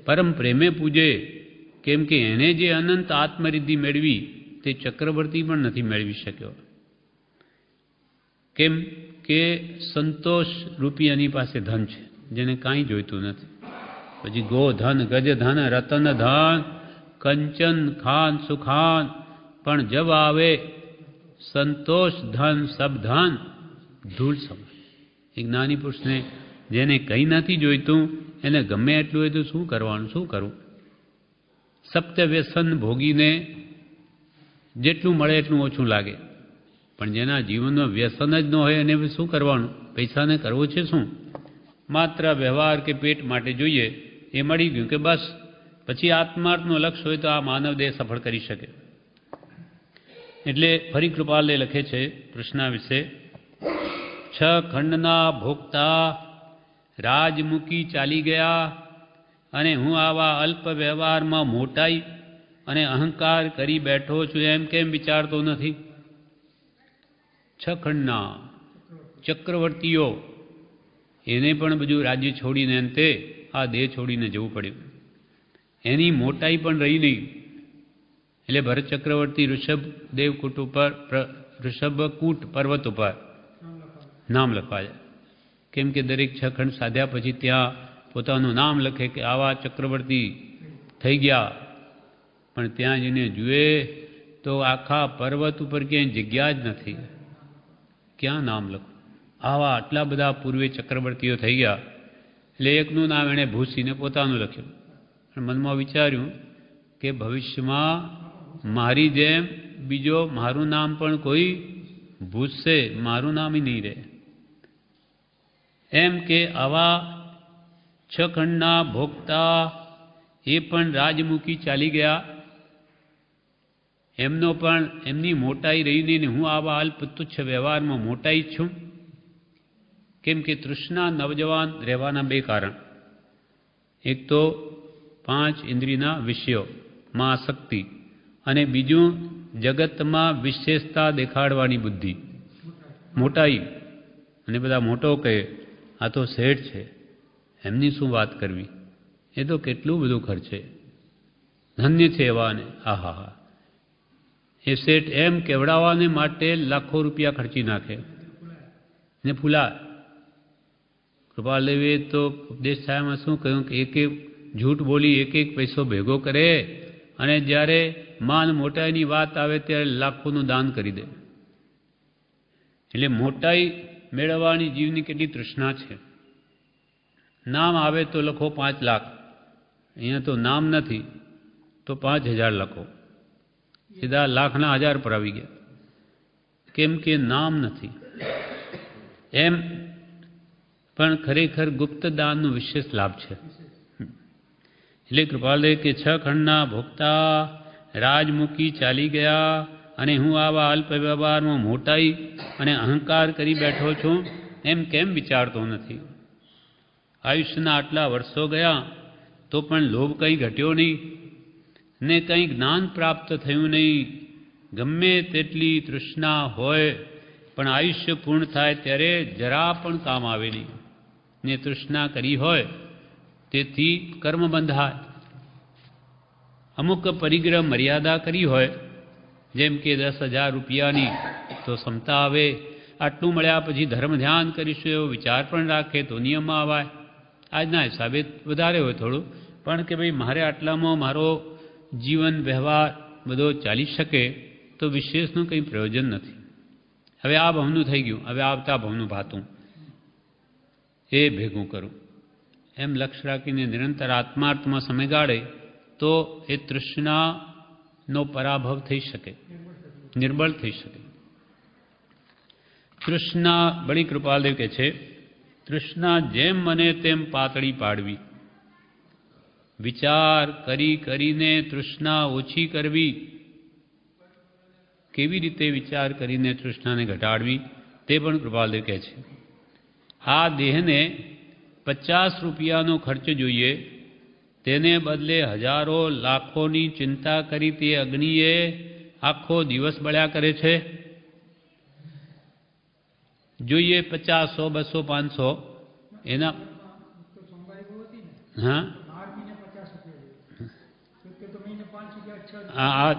પરમ પ્રેમે પૂજે. કેમ કે એને જે અનંત આત્મરિદ્ધિ મેળવી તે ચક્રવર્તી પણ નથી મેળવી શક્યો. કેમ કે સંતોષ રૂપી એની પાસે ધન છે, જેને કાંઈ જોઈતું નથી. પછી ગો ધન, ગજ ધન, રતન ધન, કંચન ખાન સુખાન, પણ જબ આવે સંતોષ ધન સબ ધન ધૂળ સમ. એક જ્ઞાની પુરુષને જેને કંઈ નથી જોઈતું એને ગમે એટલું હોય તો શું કરવાનું, શું કરવું? સપ્ત વ્યસન ભોગીને જેટલું મળે એટલું ઓછું લાગે, પણ જેના જીવનમાં વ્યસન જ ન હોય એને શું કરવાનું? પૈસાને કરવું છે શું? માત્ર વ્યવહાર કે પેટ માટે જોઈએ એ મળી ગયું કે બસ. પછી આત્માર્થનું લક્ષ્ય હોય તો આ માનવ દેહ સફળ કરી શકે. એટલે ફરી કૃપાલે લખે છે કૃષ્ણ વિશે, છ ખંડના ભોગતા રાજમુખી ચાલી ગયા, અને હું આવા અલ્પ વ્યવહારમાં મોટાઈ અને અહંકાર કરી બેઠો છું એમ કેમ વિચારતો નથી? છ ખંડના ચક્રવર્તીઓ એને પણ બધું રાજ્ય છોડીને અંતે આ દેહ છોડીને જવું પડ્યું. એની મોટાઈ પણ રહી નહીં. એટલે ભરત ચક્રવર્તી ઋષભદેવકૂટ ઉપર, ઋષભકૂટ પર્વત ઉપર નામ લખવા જાય. કેમ કે દરેક છ ખંડ સાધ્યા પછી ત્યાં પોતાનું નામ લખે કે આવા ચક્રવર્તી થઈ ગયા. પણ ત્યાં જઈને જુએ તો આખા પર્વત ઉપર ક્યાંય જગ્યા જ નથી. ક્યાં નામ લખું? આવા આટલા બધા પૂર્વે ચક્રવર્તીઓ થઈ ગયા. એટલે એકનું નામ એણે ભૂસીને પોતાનું લખ્યું. પણ મનમાં વિચાર્યું કે ભવિષ્યમાં મારી જેમ બીજો મારું નામ પણ કોઈ ભૂસશે, મારું નામ નહીં રહે. એમ કે આવા છ ખંડના ભોગતા એ પણ રાજમુખી ચાલી ગયા. એમનો પણ એમની મોટાઈ રહી નહીં. હું આવા અલ્પ તુચ્છ વ્યવહારમાં મોટાઈ છું. કેમ કે તૃષ્ણા નવજવાન રહેવાના બે કારણ. એક તો 5 ઇન્દ્રિયના વિષયોમાં આસક્તિ, અને બીજું જગતમાં વિશેષતા દેખાડવાની બુદ્ધિ, મોટાઈ. અને બધા મોટો કહે આ તો શેઠ છે, એમની શું વાત કરવી, એ તો કેટલું બધું ખર્ચે, ધન્ય છે એવાને. આહા હા, એ શેઠ એમ કેવડાવવાને માટે લાખો રૂપિયા ખર્ચી નાખે ને ફૂલા. કૃપાલદેવીએ તો ઉપદેશ છાયામાં શું કહ્યું કે એક એક જૂઠ બોલી એક એક પૈસો ભેગો કરે, અને જ્યારે માન મોટાઈની વાત આવે ત્યારે લાખોનું દાન કરી દે. એટલે મોટાઈ મેળવવાની જીવની કેટલી તૃષ્ણા છે. નામ આવે તો લખો 5 લાખ, અહીંયા તો નામ નથી તો 5000 લખો, સીધા લાખના 1000 પર આવી ગયા. કેમ કે નામ નથી. એમ પણ ખરેખર ગુપ્ત દાનનો વિશેષ લાભ છે. એટલે કૃપાલે કે છ ખંડના ભોગતા રાજમુખી ચાલી ગયા, અને હું આવા અલ્પ વ્યવહારમાં મોટાઈ અને અહંકાર કરી બેઠો છું એમ કેમ વિચારતો નથી? આયુષ્યના આટલા વર્ષો ગયા તો પણ લોભ કંઈ ઘટ્યો નહીં ને કંઈ જ્ઞાન પ્રાપ્ત થયું નહીં. ગમે તેટલી તૃષ્ણા હોય પણ આયુષ્ય પૂર્ણ થાય ત્યારે જરા પણ કામ આવે નહીં. ને તૃષ્ણા કરી હોય તેથી કર્મ બંધાય. અમુક પરિગ્રહ મર્યાદા કરી હોય, જેમ કે 10,000 રૂપિયાની, તો ક્ષમતા આવે. આટલું મળ્યા પછી ધર્મ ધ્યાન કરીશું એવો વિચાર પણ રાખે તો નિયમમાં આવાય. આજના હિસાબે વધારે હોય થોડું, પણ કે ભાઈ મારે આટલામાં મારો જીવન વ્યવહાર બધો ચાલી શકે તો વિશેષનું કંઈ પ્રયોજન નથી. હવે આ ભવનું થઈ ગયું, હવે આવતા ભવનું ભાતું એ ભેગું કરું એમ લક્ષ્ય રાખીને નિરંતર આત્માર્થમાં સમય ગાળે તો એ તૃષ્ણાનો પરાભવ થઈ શકે, નિર્બળ થઈ શકે. તૃષ્ણા, બળી કૃપાલદેવ કહે છે, તૃષ્ણા જેમ મને તેમ પાતળી પાડવી, વિચાર કરી કરીને તૃષ્ણા ઓછી કરવી. કેવી રીતે વિચાર કરીને તૃષ્ણાને ઘટાડવી તે પણ કૃપાલદેવ કહે છે. આ દેહને 50 રૂપિયાનો ખર્ચ જોઈએ, તેને બદલે હજારો લાખોની ચિંતા કરી તે અગ્નિએ આખો દિવસ બળ્યા કરે છે. જોઈએ 50, 100, 200, 500 એના હા આ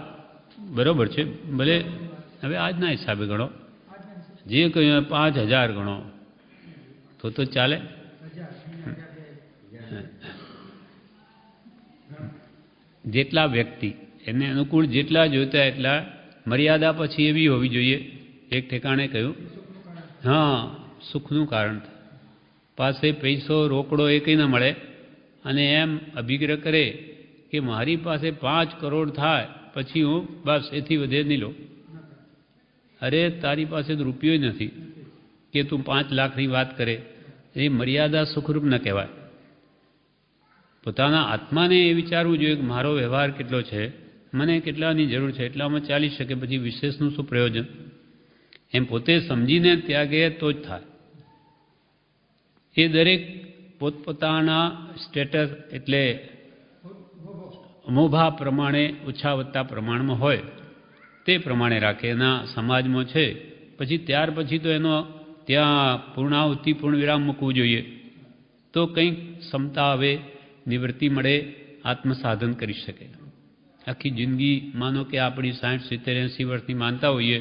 બરોબર છે. ભલે હવે આજના હિસાબે ગણો, જે કહ્યું 5000 ગણો તો ચાલે. જેટલા વ્યક્તિ એને અનુકૂળ જેટલા જોઈતા એટલા, મર્યાદા પછી એવી હોવી જોઈએ. એક ઠેકાણે કહ્યું હા સુખનું કારણ પાસે પૈસો રોકડો એ કંઈ ન મળે અને એમ અભિગ્રહ કરે કે મારી પાસે 5 કરોડ થાય પછી હું બસ એથી વધે નહીં લો. અરે તારી પાસે તો રૂપિયો નથી કે તું 5 લાખની વાત કરે. એ મર્યાદા સુખરૂપ ન કહેવાય. પોતાના આત્માને એ વિચારવું જોઈએ કે મારો વ્યવહાર કેટલો છે, મને કેટલાની જરૂર છે, એટલામાં ચાલી શકે, પછી વિશેષનું શું પ્રયોજન. એમ પોતે સમજીને ત્યાગે તો જ થાય. એ દરેક પોતપોતાના સ્ટેટસ એટલે મોભા પ્રમાણે ઓછા વત્તા પ્રમાણમાં હોય તે પ્રમાણે રાખે. એના સમાજમાં છે પછી ત્યાર પછી તો એનો ત્યાં પૂર્ણાહુતિ પૂર્ણ વિરામ મૂકવું જોઈએ તો કંઈક ક્ષમતા આવે, નિવૃત્તિ મળે, આત્મસાધન કરી શકે. આખી જિંદગી માનો કે આપણી 60, 70, 80 વર્ષની માનતા હોઈએ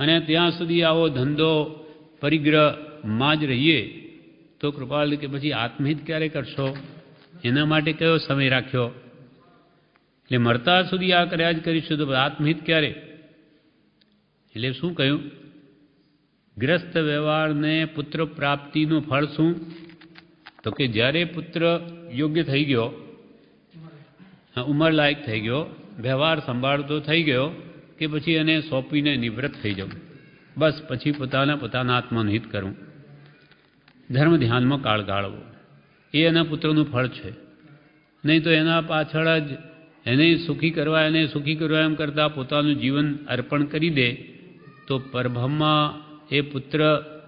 અને ત્યાં સુધી આવો ધંધો પરિગ્રહમાં જ રહીએ તો કૃપાલ કે પછી આત્મહિત ક્યારે કરશો? એના માટે કયો સમય રાખ્યો? એટલે મરતા સુધી આ કર્યા જ કરીશું તો આત્મહિત ક્યારે? એટલે શું કહ્યું? ગ્રસ્ત વ્યવહારને પુત્ર પ્રાપ્તિનું ફળ શું? તો કે જ્યારે પુત્ર યોગ્ય થઈ ગયો, ઉંમર લાયક થઈ ગયો, વ્યવહાર સંભાળતો થઈ ગયો કે પછી એને સોંપીને નિવૃત્ત થઈ જવું. બસ પછી પોતાના આત્માનું હિત કરવું, ધર્મ ધ્યાનમાં કાળ ગાળવો, એ એના પુત્રનું ફળ છે. નહીં તો એના પાછળ જ એને સુખી કરવા એમ કરતાં પોતાનું જીવન અર્પણ કરી દે તો પરબ્રહ્મમાં એ પુત્ર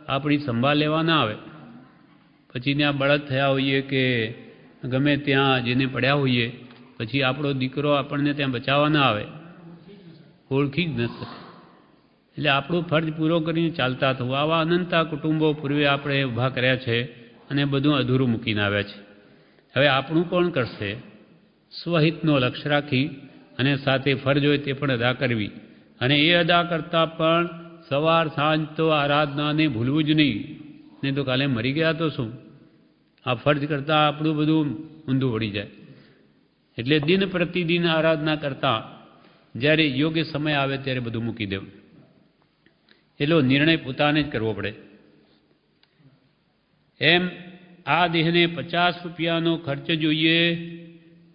આપણી સંભાળ લેવા ના આવે. પછી ત્યાં બળદ થયા હોઈએ કે ગમે ત્યાં જેને પડ્યા હોઈએ, પછી આપણો દીકરો આપણને ત્યાં બચાવવા ના આવે, ઓળખી જ ન શકે. એટલે આપણું ફરજ પૂરો કરીને ચાલતા થવું. આવા અનંતા કુટુંબો પૂર્વે આપણે ઊભા કર્યા છે અને બધું અધૂરું મૂકીને આવ્યા છે. હવે આપણું કોણ કરશે? સ્વહિતનો લક્ષ્ય રાખી અને સાથે ફરજ હોય તે પણ અદા કરવી. અને એ અદા કરતાં પણ સવાર સાંજ તો આરાધનાને ભૂલવું જ નહીં તો કાલે મરી ગયા તો શું? આ ફરજ કરતાં આપણું બધું ઊંધું વળી જાય. એટલે દિન પ્રતિદિન આરાધના કરતાં જ્યારે યોગ્ય સમય આવે ત્યારે બધું મૂકી દેવું. એટલો નિર્ણય પોતાને જ કરવો પડે. એમ આ દેહને 50 રૂપિયાનો ખર્ચ જોઈએ,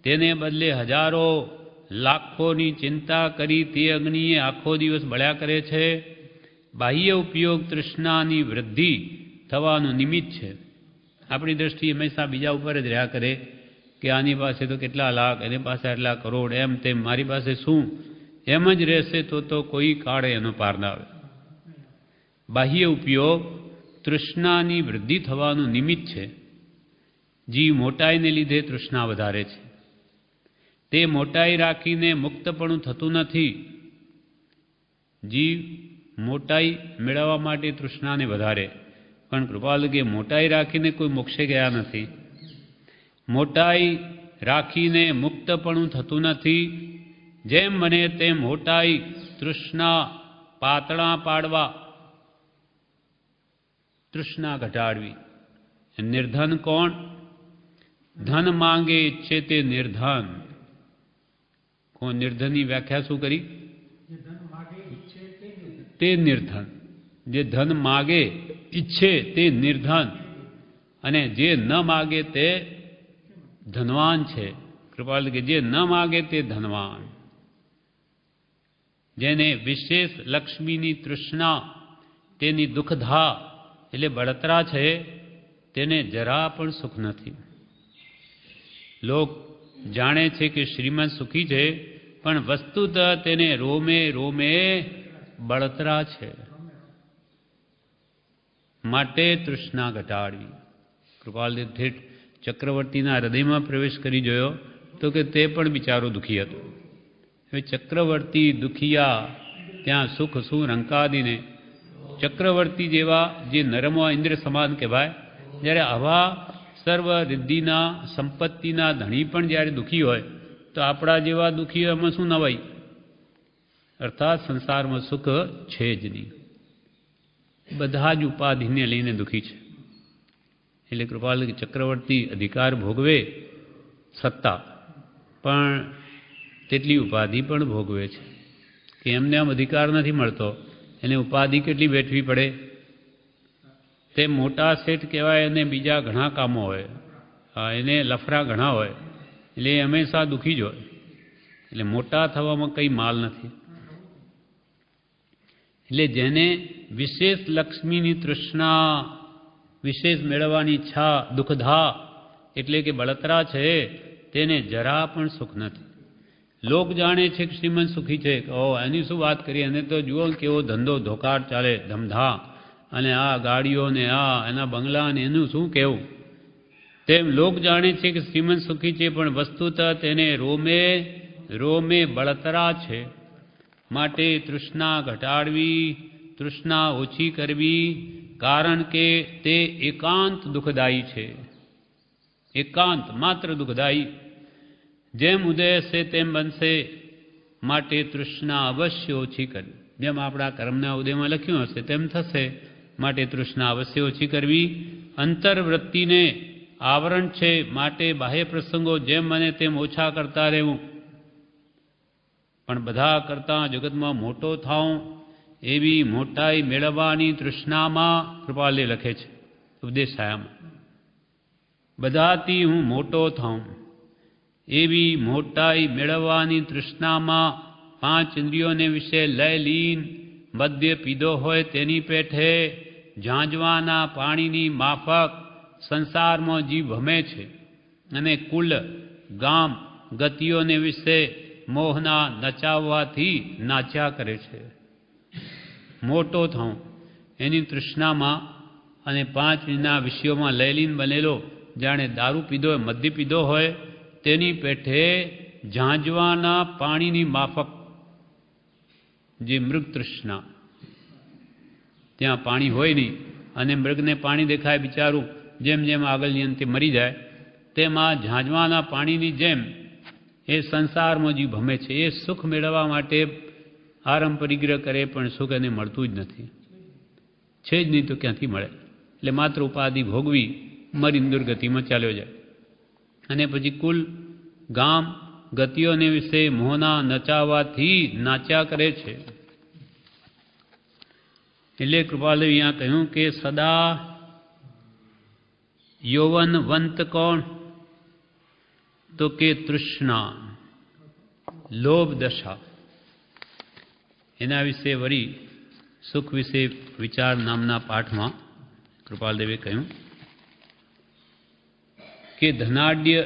તેને બદલે હજારો લાખોની ચિંતા કરી તે અગ્નિએ આખો દિવસ બળ્યા કરે છે. બાહ્ય ઉપયોગ તૃષ્ણાની વૃદ્ધિ થવાનું નિમિત્ત છે. આપણી દ્રષ્ટિએ હંમેશા બીજા ઉપર જ રહ્યા કરે કે આની પાસે તો કેટલા લાખ, એની પાસે આટલા કરોડ, એમ તેમ, મારી પાસે શું? એમ જ રહેશે તો કોઈ કાળે એનો પાર ના આવે. બાહ્ય ઉપયોગ તૃષ્ણાની વૃદ્ધિ થવાનું નિમિત્ત છે. જીવ મોટાઈને લીધે તૃષ્ણા વધારે છે. તે મોટાઈ રાખીને મુક્તપણું થતું નથી. જીવ મોટાઈ મેળવવા માટે તૃષ્ણાને વધારે, પણ કૃપાલ કે મોટાઈ રાખીને કોઈ મોક્ષે ગયા નથી. મોટાઈ રાખીને મુક્તપણું થતું નથી. જેમ મને તેમ મોટાઈ તૃષ્ણા પાતળા પાડવા, તૃષ્ણા ઘટાડવી. નિર્ધન કોણ? ધન માંગે ઈચ્છે તે નિર્ધન. નિર્ધનની વ્યાખ્યા શું કરી? તે નિર્ધન. જે ધન માગે ઈચ્છે તે નિર્ધન, અને જે ન માગે તે ધનવાન છે. કૃપાલ કે જે ન માગે તે ધનવાન. જેને વિશેષ લક્ષ્મીની તૃષ્ણા, તેની દુઃખધા એટલે બળતરા છે, તેને જરા પણ સુખ નથી. લોક જાણે છે કે શ્રીમંત સુખી છે, પણ વસ્તુત તેને રોમે રોમે બળતરા છે. માટે તૃષ્ણા ઘટાડવી. કૃપાલદેવ ઠેઠ ચક્રવર્તીના હૃદયમાં પ્રવેશ કરી જોયો તો કે તે પણ બિચારો દુઃખી હતો. હવે ચક્રવર્તી દુખિયા, ત્યાં સુખ શું રંકાદીને. ચક્રવર્તી જેવા જે નરમો ઇન્દ્ર સમાન કહેવાય, જ્યારે આવા સર્વ રિદ્ધિના સંપત્તિના ધણી પણ જ્યારે દુઃખી હોય તો આપણા જેવા દુઃખી એમાં શું નવાય? અર્થાત સંસારમાં સુખ છે જ નહીં. બધા જ ઉપાધિને લઈને દુઃખી છે. એટલે કૃપાલ ચક્રવર્તી અધિકાર ભોગવે, સત્તા, પણ તેટલી ઉપાધિ પણ ભોગવે છે કે એમને આમ અધિકાર નથી મળતો, એને ઉપાધિ કેટલી વેઠવી પડે. તે મોટા શેઠ કહેવાય, એને બીજા ઘણા કામો હોય, એને લફરા ઘણા હોય, એટલે એ હંમેશા દુઃખી જ હોય. એટલે મોટા થવામાં કંઈ માલ નથી. એટલે જેને વિશેષ લક્ષ્મીની તૃષ્ણા, વિશેષ મેળવવાની ઈચ્છા, દુઃખધા એટલે કે બળતરા છે, તેને જરા પણ સુખ નથી. લોક જાણે છે કે શ્રીમંત સુખી છે, એની શું વાત કરીએ, એને તો જુઓ કેવો ધંધો ધોકાટ ચાલે, ધમધા, અને આ ગાડીઓ ને આ એના બંગલા ને એનું શું કહેવું. તેમ લોક જાણે છે કે શ્રીમંત સુખી છે, પણ વસ્તુત તેને રોમે રોમે બળતરા છે. માટે તૃષ્ણા ઘટાડવી, તૃષ્ણા ઓછી કરવી, કારણ કે તે એકાંત દુઃખદાયી છે. એકાંત માત્ર દુઃખદાયી. જેમ ઉદય હશે તેમ બનશે, માટે તૃષ્ણા અવશ્ય ઓછી કરવી. જેમ આપણા કર્મના ઉદયમાં લખ્યું હશે તેમ થશે, માટે તૃષ્ણા અવશ્ય ઓછી કરવી. અંતર્વૃત્તિને આવરણ છે, માટે બાહ્ય પ્રસંગો જેમ બને તેમ ઓછા કરતા રહેવું. પણ બધા કરતાં જગતમાં મોટો થાઉં એવી મોટાઈ મેળવવાની તૃષ્ણામાં, કૃપાલે લખે છે ઉપદેશાયામાં, બધાથી હું મોટો થાઉં એવી મોટાઈ મેળવવાની તૃષ્ણામાં 5 ઇન્દ્રિયોને વિશે લય લીન મદ્ય પીધો હોય તેની પેઠે ઝાંઝવાના પાણીની માફક સંસારમાં જીવ ભમે છે, અને કુલ ગામ ગતિઓને વિશે મોહના નચાવવાથી નાચ્યા કરે છે. મોટો થાઉં એની તૃષ્ણામાં અને 5 વિષયોમાં લયલીન બનેલો, જાણે દારૂ પીધો હોય, મદ્ય પીધો હોય, તેની પેઠે ઝાંઝવાના પાણીની માફક જે મૃગ તૃષ્ણા, ત્યાં પાણી હોય નહીં અને મૃગને પાણી દેખાય, બિચારું જેમ જેમ આગળની અંતે મરી જાય, તેમાં ઝાંઝવાના પાણીની જેમ એ સંસારમાં જીવ ભમે છે. એ સુખ મેળવવા માટે આરંભ પરિગ્રહ કરે, પણ સુખ એને મળતું જ નથી, છે જ નહીં તો ક્યાંથી મળે. એટલે માત્ર ઉપાધિ ભોગવી મરીને દુર્ગતિમાં ચાલ્યો જાય, અને પછી કુલ ગામ ગતિઓને વિશે મોહના નચાવવાથી નાચ્યા કરે છે. એટલે કૃપાલદેવ અહીંયા કહ્યું કે સદા યૌવનવંત કોણ? તો કે તૃષ્ણા, લોભ દશા. એના વિશે વળી સુખ વિશે વિચાર નામના પાઠમાં કૃપાલદેવે કહ્યું કે ધનાઢ્ય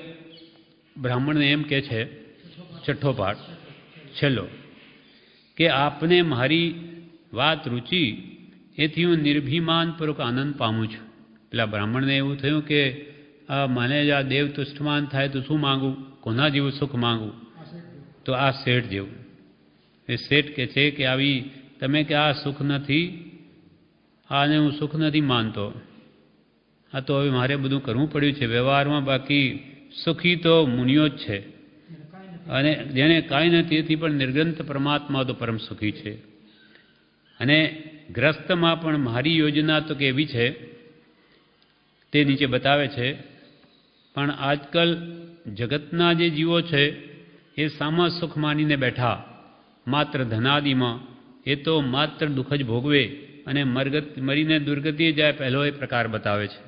બ્રાહ્મણને એમ કે છે, 6ઠ્ઠો પાઠ છેલ્લો, કે આપને મારી વાત રૂચી, એથી હું નિર્ભિમાનપૂર્વક આનંદ પામું છું. પેલા બ્રાહ્મણને એવું થયું કે મને જ આ દેવ તુષ્ટમાન થાય તો શું માગું, કોના જેવું સુખ માગું? તો આ શેઠ જેવું. એ શેઠ કે છે કે આવી તમે કે આ સુખ નથી, આને હું સુખ નથી માનતો, આ તો હવે મારે બધું કરવું પડ્યું છે વ્યવહારમાં, બાકી સુખી તો મુનિઓ જ છે, અને જેને કાંઈ નથી એથી પણ નિર્ગ્રંથ પરમાત્મા તો પરમ સુખી છે. અને ગ્રસ્તમાં પણ મારી યોજના તો કેવી છે તે નીચે બતાવે છે. પણ આજકાલ જગતના જે જીવો છે એ સામા સુખ માનીને બેઠા, માત્ર ધનાદિમાં એ તો માત્ર દુઃખ જ ભોગવે અને મરીને દુર્ગતિએ જાય, પહેલો એ પ્રકાર બતાવે છે.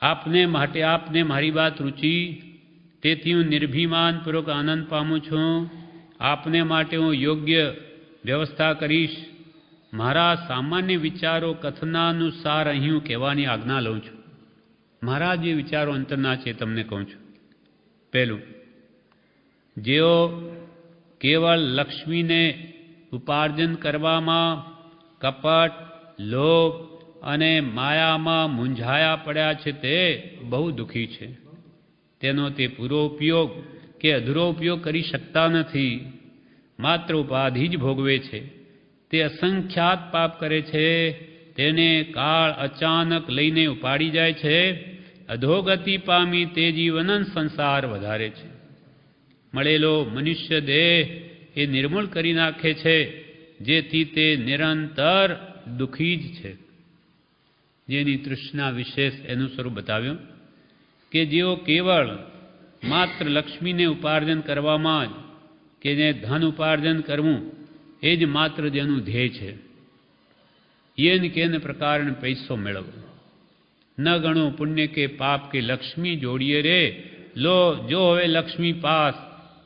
આપને માટે આપને મારી વાત રૂચિ, તેથી હું નિર્ભિમાનપૂર્વક આનંદ પામું છું. આપને માટે હું યોગ્ય વ્યવસ્થા કરીશ. મારા સામાન્ય વિચારો કથનાનુસાર અહીં હું કહેવાની આજ્ઞા લઉં છું. મારા જે વિચારો અંતરના છે તમને કહું છું. પહેલું, જેઓ કેવળ લક્ષ્મીને ઉપાર્જન કરવામાં કપટ, લોભ અને માયામાં મૂંઝાયા પડ્યા છે તે બહુ દુઃખી છે. તેનો તે પૂરો ઉપયોગ કે અધૂરો ઉપયોગ કરી શકતા નથી. માત્ર ઉપાધિ જ ભોગવે છે. તે અસંખ્યાત પાપ કરે છે. તેને કાળ અચાનક લઈને ઉપાડી જાય છે. અધોગતિ પામી તે જીવન સંસાર વધારે છે. મળેલો મનુષ્ય દેહ એ નિર્મૂળ કરી નાખે છે, જેથી તે નિરંતર દુઃખી જ છે. જેની તૃષ્ણા વિશેષ એનું સ્વરૂપ બતાવ્યું કે જેઓ કેવળ માત્ર લક્ષ્મીને ઉપાર્જન કરવામાં જ કે જે ધન ઉપાર્જન કરવું એ જ માત્ર જેનું ધ્યેય છે. યેન કેન પ્રકારને પૈસો મેળવવો, ન ગણું પુણ્ય કે પાપ કે લક્ષ્મી જોડીએ રે. લો જો હવે લક્ષ્મી પાસ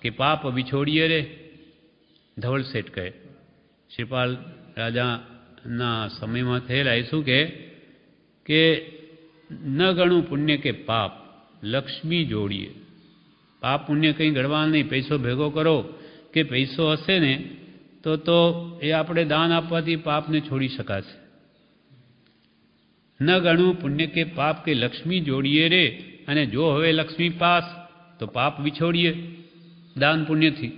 કે પાપ વિછોડીએ રે. ધવલ શેઠ કહે, શ્રીપાલ રાજાના સમયમાં થયેલા એ શું કે ન ગણું પુણ્ય કે પાપ લક્ષ્મી જોડીએ. પાપ પુણ્ય કંઈ ગણવા નહીં, પૈસો ભેગો કરો કે પૈસો હશે ને તો એ આપણે દાન આપવાથી પાપને છોડી શકાશે. ન ગણું પુણ્ય કે પાપ કે લક્ષ્મી જોડીએ રે. અને જો હવે લક્ષ્મી પાસ તો પાપ વિછોડીએ દાન પુણ્યથી.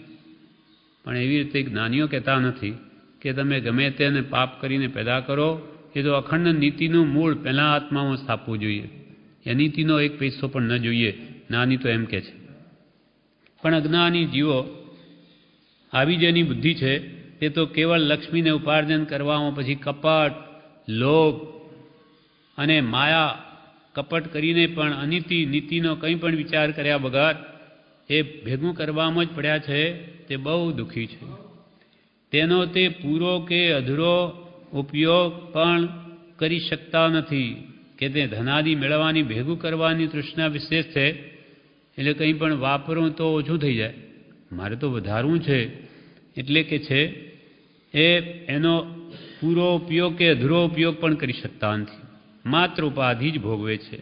પણ એવી રીતે જ્ઞાનીઓ કહેતા નથી કે તમે ગમે તેને પાપ કરીને પેદા કરો. એ તો અખંડ નીતિનું મૂળ પહેલાં આત્મામાં સ્થાપવું જોઈએ. એ નીતિનો એક પૈસો પણ ન જોઈએ. જ્ઞાની તો એમ કહે છે. પણ અજ્ઞાની જીવો, આવી જેની બુદ્ધિ છે તે તો કેવળ લક્ષ્મીને ઉપાર્જન કરવામાં પછી કપટ, લોભ અને માયા કપટ કરીને પણ અનીતિ નીતિનો કંઈ પણ વિચાર કર્યા વગર એ ભેગું કરવામાં જ પડ્યા છે. તે બહુ દુઃખી છે. તેનો તે પૂરો કે અધૂરો ઉપયોગ પણ કરી શકતા નથી. કે તે ધનાદિ મેળવવાની ભેગું કરવાની તૃષ્ણા વિશેષ છે. એટલે કંઈ પણ વાપરવું તો ઓછું થઈ જાય, મારે તો વધારવું છે એટલે કે છે એ એનો પૂરો ઉપયોગ કે અધૂરો ઉપયોગ પણ કરી શકતા નથી. માત્ર ઉપાધિ જ ભોગવે છે.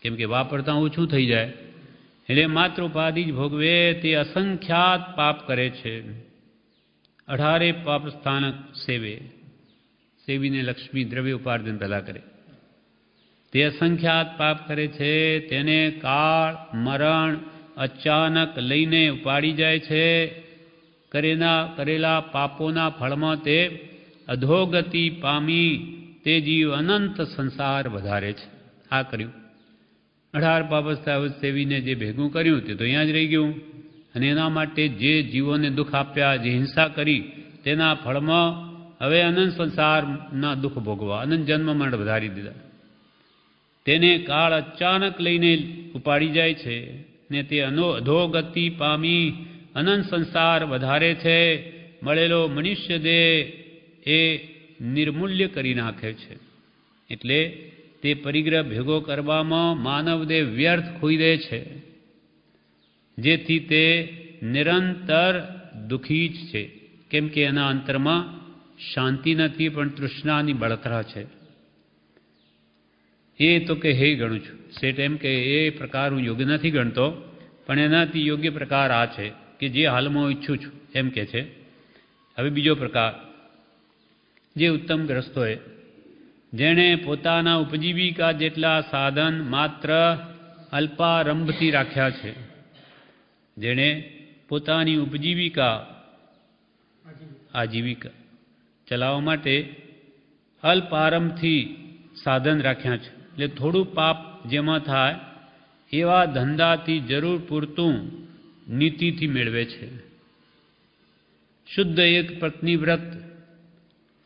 કેમ કે વાપરતા ઓછું થઈ જાય એટલે માત્ર ઉપાધિ જ ભોગવે. તે અસંખ્યાત પાપ કરે છે. 18 પાપ સ્થાનક સેવે. સેવીને લક્ષ્મી દ્રવ્ય ઉપાર્જન પેદા કરે. તે અસંખ્યાત પાપ કરે છે. તેને કાળ મરણ અચાનક લઈને ઉપાડી જાય છે. કરેલા પાપોના ફળમાં તે અધોગતિ પામી તે જીવ અનંત સંસાર વધારે છે. આ કર્યું 18 પાપ સેવીને જે ભેગું કર્યું તે તો અહીંયા જ રહી ગયું. અને એના માટે જે જીવોને દુઃખ આપ્યા, જે હિંસા કરી, તેના ફળમાં હવે અનંત સંસારના દુઃખ ભોગવા, અનંત જન્મ મરણ વધારી દીધા. તેને કાળ અચાનક લઈને ઉપાડી જાય છે ને તે અધોગતિ પામી અનંત સંસાર વધારે છે. મળેલો મનુષ્ય દેહ એ નિર્મૂલ્ય કરી નાખે છે. એટલે તે પરિગ્રહ ભેગો કરવામાં માનવદેહ વ્યર્થ ખોઈ દે છે, જેથી તે નિરંતર દુઃખી જ છે. કેમ કે એના અંતરમાં શાંતિ નથી, પણ તૃષ્ણાની બળતરા છે. એ તો કે હે ગણું છું. શેઠ એમ કે એ પ્રકાર હું યોગ્ય નથી ગણતો, પણ એનાથી યોગ્ય પ્રકાર આ છે કે જે હાલમાં હું ઈચ્છું છું એમ કે છે. હવે બીજો પ્રકાર, જે ઉત્તમ ગ્રસ્તોએ જેણે પોતાના ઉપજીવિકા જેટલા સાધન માત્ર અલ્પારંભથી રાખ્યા છે. જેણે પોતાની ઉપજીવિકા આજીવિકા ચલાવવા માટે અલ્પારંભથી સાધન રાખ્યા છે. એટલે થોડું પાપ જેમાં થાય એવા ધંધાથી જરૂર પૂરતું નીતિથી મેળવે છે. શુદ્ધ એક પત્ની વ્રત,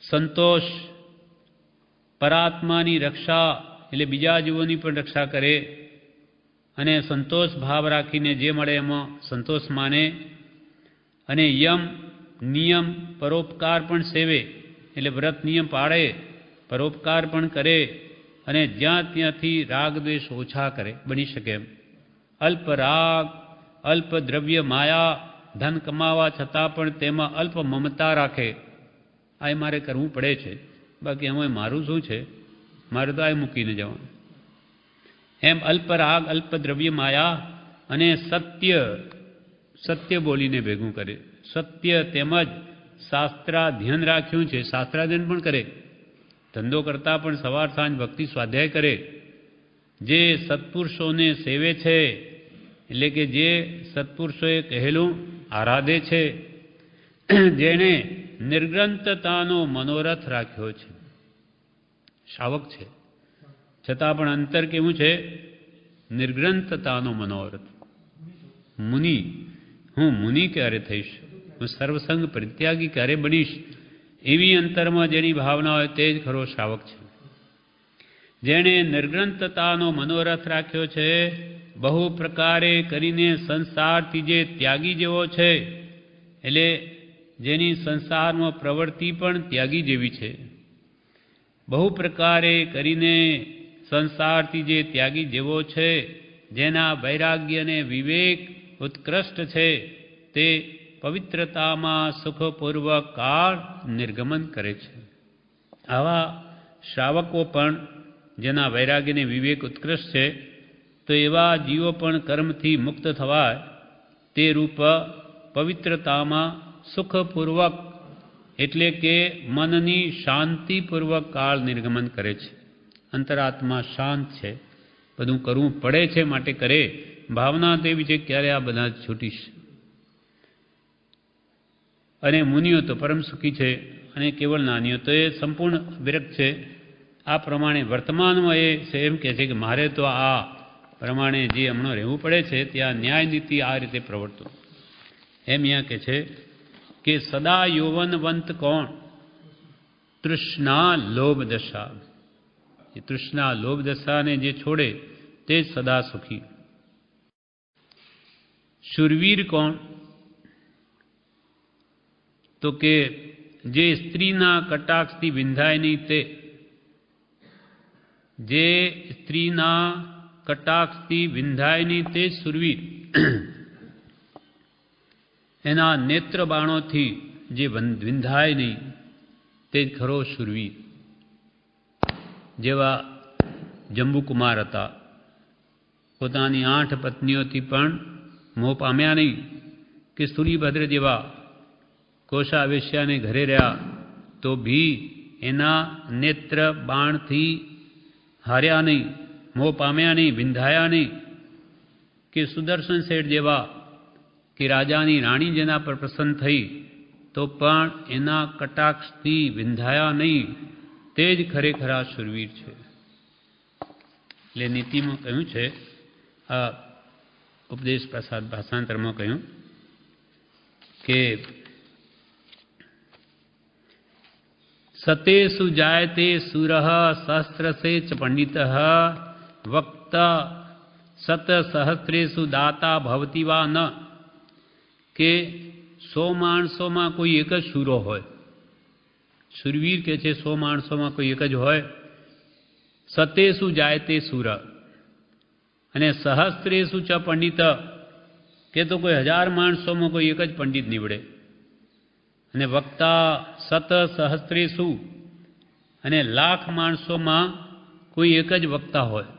સંતોષ, પરાત્માની રક્ષા એટલે બીજા જીવોની પણ રક્ષા કરે અને સંતોષ ભાવ રાખીને જે મળે એમાં સંતોષ માને અને યમ નિયમ પરોપકાર પણ સેવે, એટલે વ્રત નિયમ પાળે, પરોપકાર પણ કરે અને જ્યાં ત્યાંથી રાગ દ્વેષ ઓછા કરે બની શકે એમ. અલ્પ રાગ, અલ્પ દ્રવ્ય માયા, ધન કમાવા છતાં પણ તેમાં અલ્પ મમતા રાખે. આ મારે કરવું પડે છે, બાકી એમાં મારું શું છે, મારે તો આ મૂકીને જવાનું. એમ અલ્પ રાગ, અલ્પ દ્રવ્ય માયા અને સત્ય બોલીને ભેગું કરે. સત્ય તેમજ શાસ્ત્રાધ્યન રાખ્યું છે, શાસ્ત્રાધ્યન પણ કરે. ધંધો કરતાં પણ સવાર સાંજ ભક્તિ સ્વાધ્યાય કરે. જે સત્પુરુષોને સેવે છે, એટલે કે જે સત્પુરુષોએ કહેલું આરાધે છે, જેણે નિર્ગ્રંથતાનો મનોરથ રાખ્યો છે. શાવક છે છતાં પણ અંતર કેવું છે? નિર્ગ્રંથતાનો મનોરથ. મુનિ, હું મુનિ ક્યારે થઈશ, હું સર્વસંગ પરિત્યાગી ક્યારે બનીશ, એવી અંતરમાં જેની ભાવના હોય તે જ ખરો શ્રાવક છે. જેણે નિર્ગ્રંથતાનો મનોરથ રાખ્યો છે, બહુ પ્રકારે કરીને સંસારથી જે ત્યાગી જેવો છે, એટલે જેની સંસારમાં પ્રવૃત્તિ પણ ત્યાગી જેવી છે. બહુ પ્રકારે કરીને સંસારથી જે ત્યાગી જેવો છે, જેના વૈરાગ્ય અને વિવેક ઉત્કૃષ્ટ છે, તે પવિત્રતામાં સુખપૂર્વક કાળ નિર્ગમન કરે છે. આવા શ્રાવકો પણ જેના વૈરાગ્ય અને વિવેક ઉત્કૃષ્ટ છે, તો એવા જીવો પણ કર્મથી મુક્ત થવાય તે રૂપ પવિત્રતામાં સુખપૂર્વક, એટલે કે મનની શાંતિપૂર્વક કાળ નિર્ગમન કરે છે. અંતરાત્મા શાંત છે, બધું કરવું પડે છે માટે કરે. ભાવના તો એવી છે ક્યારે આ બધા છૂટીશ. અને મુનિઓ તો પરમ સુખી છે અને કેવળ નાનીઓ તો એ સંપૂર્ણ વિરક્ત છે. આ પ્રમાણે વર્તમાનમાં એ એમ કહે છે કે મારે તો આ પ્રમાણે જે હમણાં રહેવું પડે છે ત્યાં ન્યાય નીતિ આ રીતે પ્રવર્તું. એમ અહીંયા કહે છે કે સદા યૌવનવંત કોણ? તૃષ્ણા લોભ દશા. એ તૃષ્ણા લોભ દશાને જે છોડે તે જ સદા સુખી. શૂરવીર કોણ? તો કે જે સ્ત્રીના કટાક્ષથી વિંધાય નહીં તે. જે સ્ત્રીના કટાક્ષથી વિંધાય નહીં તે શૂરવીર. એના નેત્ર બાણોથી જે વિંધાય નહીં તે જ ખરો શૂરવીર. જેવા જંબુકુમાર હતા, પોતાની 8 પત્નીઓથી પણ મોહ પામ્યા નહીં, કે સૂર્યભદ્ર જેવા કોષાવેશ્યાને ઘરે રહ્યા તો ભી એના નેત્ર બાણથી હાર્યા નહીં, મોહ પામ્યા નહીં, વિંધાયા નહીં. કે સુદર્શન શેઠ જેવા કે રાજાની રાણી જેના પર પ્રસન્ન થઈ તો પણ એના કટાક્ષથી વિંધાયા નહીં, તે જ ખરેખરા શૂરવીર છે. એટલે નીતિમાં કહ્યું છે, આ ઉપદેશ પ્રસાદ ભાષાંતરમાં કહ્યું કે સતેષુ જાયતે સુરઃ સહસ્રસે ચ પંડિતઃ વક્તા સત સહસ્રેષુ દાતા ભવતી વા ન. કે 100 માણસોમાં કોઈ એક જ શૂરો હોય. શૂરવીર કે છે 100 માણસોમાં કોઈ એક જ હોય. સતેષુ જાયતે સુર અને સહસ્રેષુ ચ પંડિત, કે તો કોઈ 1000 માણસોમાં કોઈ એક જ પંડિત નીવડે. અને વક્તા સત સહસ્રેષુ અને 1,00,000 માણસોમાં કોઈ એક જ વક્તા હોય.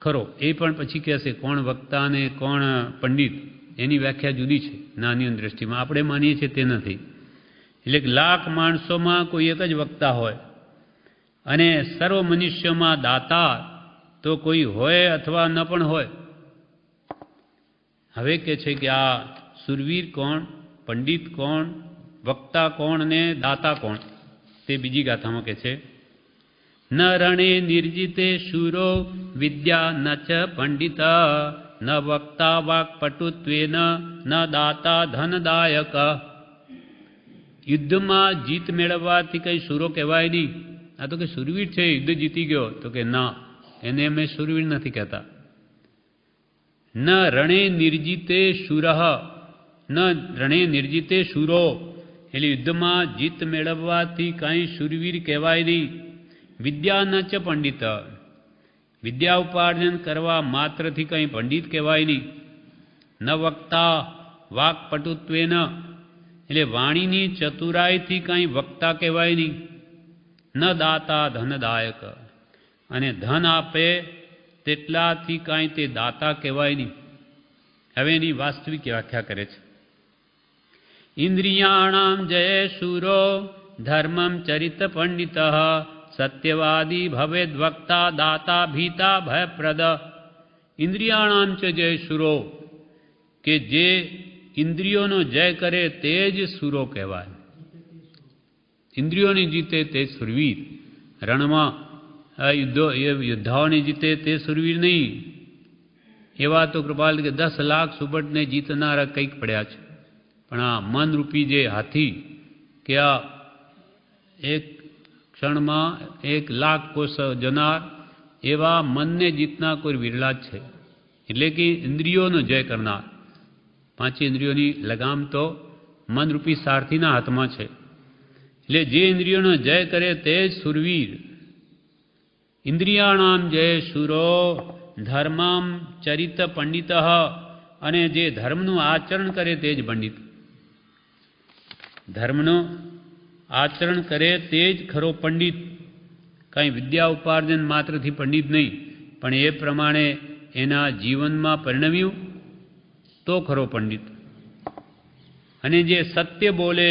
ખરો એ પણ પછી કહેશે કોણ વક્તા અને કોણ પંડિત, એની વ્યાખ્યા જુદી છે નાની દ્રષ્ટિમાં. આપણે માનીએ છીએ તે નથી. એટલે 1,00,000 માણસોમાં કોઈ એક જ વક્તા હોય અને સર્વ મનુષ્યોમાં દાતા તો કોઈ હોય અથવા ન પણ હોય. હવે કે છે કે આ શૂરવીર કોણ, પંડિત કોણ, વક્તા કોણ અને દાતા કોણ, તે બીજી ગાથામાં કહે છે. ન રણે નિર્જિતે શૂરો વિદ્યા ન ચ પંડિત ન વક્તા વાક પટુત્વેન ન દાતા ધનદાયક. યુદ્ધમાં જીત મેળવવાથી કંઈ શૂરો કહેવાય નહીં. આ તો કે શૂરવીર છે, યુદ્ધ જીતી ગયો, તો કે ના, એને અમે શૂરવીર નથી કહેતા. ન રણે નિર્જીતે શુરઃ ન રણે નિર્જીતે શુરો, એટલે યુદ્ધમાં જીત મેળવવાથી કાંઈ શૂરવીર કહેવાય નહીં. વિદ્યા ન ચ પંડિત, વિદ્યા ઉપાર્જન કરવા માત્રથી કંઈ પંડિત કહેવાય નહીં. ન વક્તા વાક્પટુત્વેન, એટલે વાણીની ચતુરાઈથી કાંઈ વક્તા કહેવાય નહીં. ન દાતા ધનદાયક, અને ધન આપે તેટલાથી કાંઈ તે દાતા કહેવાય નહીં. હવે એની વાસ્તવિક વ્યાખ્યા કરે છે. ઇન્દ્રિયાણામ જય શૂરો ધર્મમ ચરિત પંડિત સત્યવાદી ભવેદ વક્તા દાતા ભીતા ભયપ્રદ. ઇન્દ્રિયાણામ ચ જય શૂરો, કે જે ઇન્દ્રિયોનો જય કરે તે જ શૂરો કહેવાય. ઇન્દ્રિયોને જીતે તે સુરવીર. રણમાં યોદ્ધાઓને જીતે તે સુરવીર નહીં. એવા તો કૃપાલ કે 10 લાખ સુબટને જીતનારા કંઈક પડ્યા છે, પણ આ મનરૂપી જે હાથી કે આ એક ક્ષણમાં 1 લાખ કોષ જનાર, એવા મનને જીતનાર કોઈ વિરલા જ છે. એટલે કે ઇન્દ્રિયોનો જય કરનાર. 5 ઇન્દ્રિયોની લગામ તો મનરૂપી સારથીના હાથમાં છે. એટલે જે ઇન્દ્રિયોનો જય કરે તે જ સુરવીર. ઇન્દ્રિયાણામ જય શુરો ધર્મમ ચરિત પંડિત, અને જે ધર્મનું આચરણ કરે તે જ પંડિત. ધર્મનું આચરણ કરે તે જ ખરો પંડિત. કાંઈ વિદ્યા ઉપાર્જન માત્રથી પંડિત નહીં, પણ એ પ્રમાણે એના જીવનમાં પરિણમ્યું તો ખરો પંડિત. અને જે સત્ય બોલે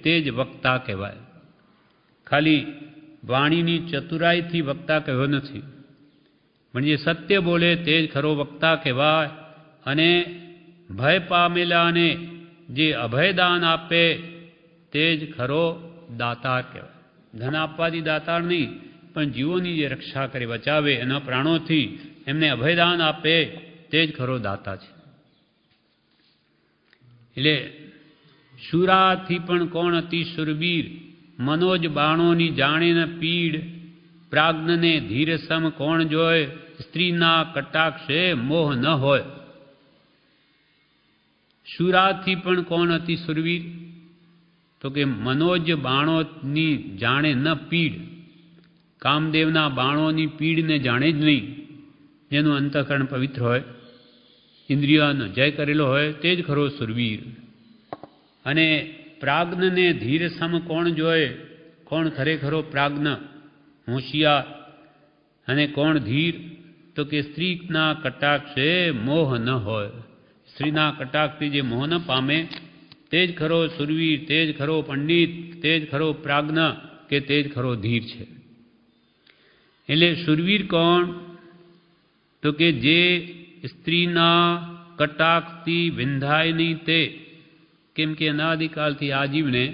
તે જ વક્તા કહેવાય. ખાલી વાણીની ચતુરાઈથી વક્તા કહેવો નથી, પણ જે સત્ય બોલે તે જ ખરો વક્તા કહેવાય. અને ભય પામેલાને જે અભયદાન આપે તે જ ખરો દાતાર કહેવાય. ધન આપવાથી દાતાર નહીં, પણ જીવોની જે રક્ષા કરે, બચાવે, એના પ્રાણોથી એમને અભયદાન આપે તે જ ખરો દાતા છે. એટલે શુરાથી પણ કોણ અતિ શુરવીર, મનોજ બાણોની જાણે ન પીડ, પ્રાજ્ઞને ધીર સમ કોણ જોય, સ્ત્રીના કટાક્ષે મોહ ન હોય. શુરાથી પણ કોણ અતિ શુરવીર, તો કે મનોજ બાણોની જાણે ન પીડ, કામદેવના બાણોની પીડને જાણે જ નહીં. જેનું અંતઃકરણ પવિત્ર હોય, ઇન્દ્રિયોનો જય કરેલો હોય તે જ ખરો શુરવીર. અને પ્રાજ્ઞને ધીર સમ કોણ જોય, કોણ ખરેખરો પ્રાજ્ઞ હોશિયાર, અને કોણ ધીર, તો કે સ્ત્રીના કટાક્ષે મોહ ન હોય. સ્ત્રીના કટાક્ષથી જે મોહ ન પામે તે જ ખરો શુરવીર, તે જ ખરો પંડિત, તે જ ખરો પ્રાજ્ઞ, કે તે જ ખરો ધીર છે. એટલે શુરવીર કોણ, તો કે જે સ્ત્રીના કટાક્ષથી વિંધાય નહીં તે. કેમ કે અનાદિકાલથી આ જીવને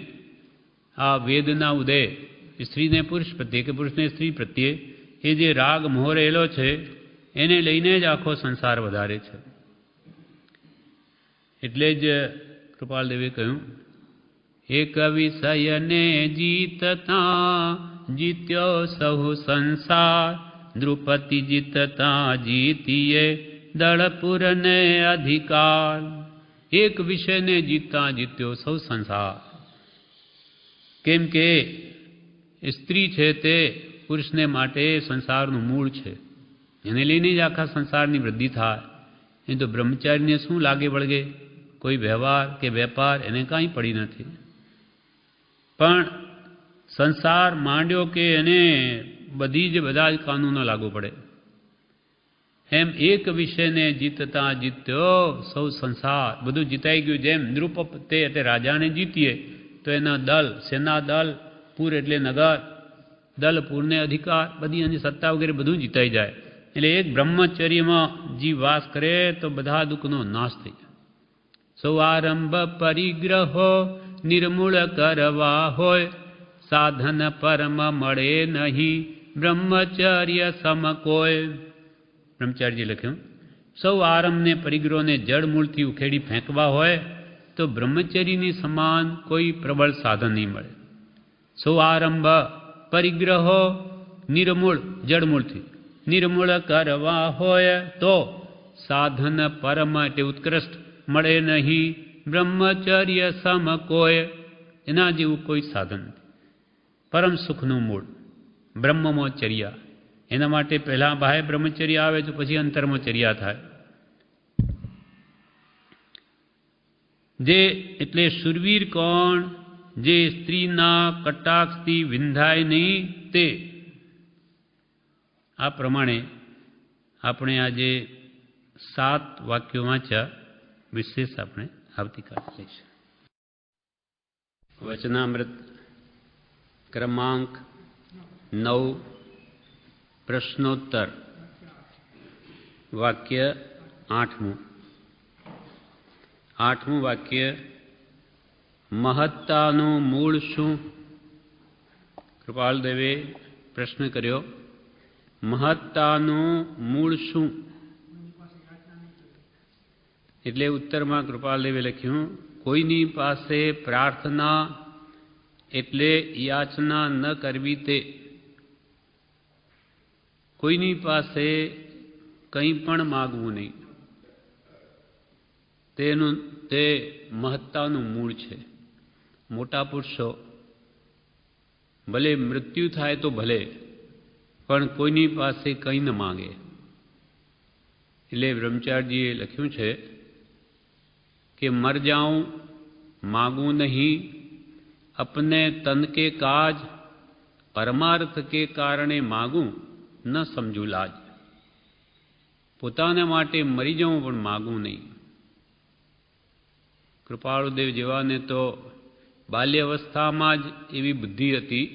આ વેદના ઉદય, સ્ત્રીને પુરુષ પ્રત્યે કે પુરુષને સ્ત્રી પ્રત્યે એ જે રાગ મોહ રહેલો છે એને લઈને જ આખો સંસાર વધારે છે. એટલે જ કૃપાલદેવે કહ્યું, એક વિષયને જીતતા જીત્યો સહુ સંસાર, દ્રુપતિ જીતતા જીતીએ દળપુરને અધિકાર. એક વિષયને જીતતા જીત્યો સૌ સંસાર. કેમ કે સ્ત્રી છે તે પુરુષને માટે સંસારનું મૂળ છે, એને લઈને જ આખા સંસારની વૃદ્ધિ થાય. એ તો બ્રહ્મચારીને શું લાગે વળગે, કોઈ વ્યવહાર કે વેપાર એને કાંઈ પડી નથી. પણ સંસાર માંડ્યો કે એને બધા જ કાનૂનો લાગુ પડે. એમ એક વિષયને જીતતા જીત્યો સૌ સંસાર, બધું જીતાઈ ગયું. જેમ નૃપ તે એટલે રાજાને જીતીએ તો એના દલ, સેના દલ, પૂર એટલે નગર, દલ પૂરને અધિકાર, બધી એની સત્તા વગેરે બધું જીતાઈ જાય. એટલે એક બ્રહ્મચર્યમાં જીવ વાસ કરે તો બધા દુઃખનો નાશ થઈ જાય. સૌ આરંભ પરિગ્રહો નિર્મૂળ કરવા હોય, સાધન પરમ મળે નહીં બ્રહ્મચર્ય સમ કોઈ. બ્રહ્મચાર્યજી લખ્યું, સૌ આરંભને પરિગ્રહોને જળ મૂળથી ઉખેડી ફેંકવા હોય તો બ્રહ્મચર્યની સમાન કોઈ પ્રબળ સાધન નહીં મળે. સૌ આરંભ પરિગ્રહો નિર્મૂળ, જળમૂળથી નિર્મૂળ કરવા હોય તો સાધન પરમ એટલે ઉત્કૃષ્ટ મળે નહીં, બ્રહ્મચર્ય સમ કોઈ, એના જેવું કોઈ સાધન નથી. પરમ સુખનું મૂળ બ્રહ્મમાં ચર્યા. એના માટે પહેલાં બાહ્ય બ્રહ્મચર્ય આવે તો પછી અંતરમાં ચર્યા થાય. જે એટલે શુરવીર કોણ? જે સ્ત્રીના કટાક્ષથી વિંધાય નહીં તે. આ પ્રમાણે આપણે આજે 7 વાક્યો વાંચ્યા. વિશેષ આપણે આવતીકાલે લઈશું. વચનામૃત ક્રમાંક 9 પ્રશ્નોત્તર વાક્ય 8મું. 8મું વાક્ય, મહત્તાનું મૂળ શું? કૃપાલદેવે પ્રશ્ન કર્યો, મહત્તાનું મૂળ શું? એટલે ઉત્તરમાં કૃપાલદેવે લખ્યું, કોઈની પાસે પ્રાર્થના એટલે યાચના ન કરવી તે. કોઈની પાસે કંઈ પણ માગવું નહીં, તે મહત્તાનું મૂળ છે. મોટા પુરુષો ભલે મૃત્યુ થાય તો ભલે, પણ કોઈની પાસે કંઈ ન માગે. એટલે બ્રહ્મચારીજીએ લખ્યું છે કે મર જાઉં માગું નહીં, अपने तन के काज परमार्थ के कारणे मागूं न समझू लाज. પોતાને માટે મરી જવું પણ માગું નહીં. કૃપાળુદેવ જેવાને તો બાલ્યાવસ્થામાં જ એવી બુદ્ધિ હતી.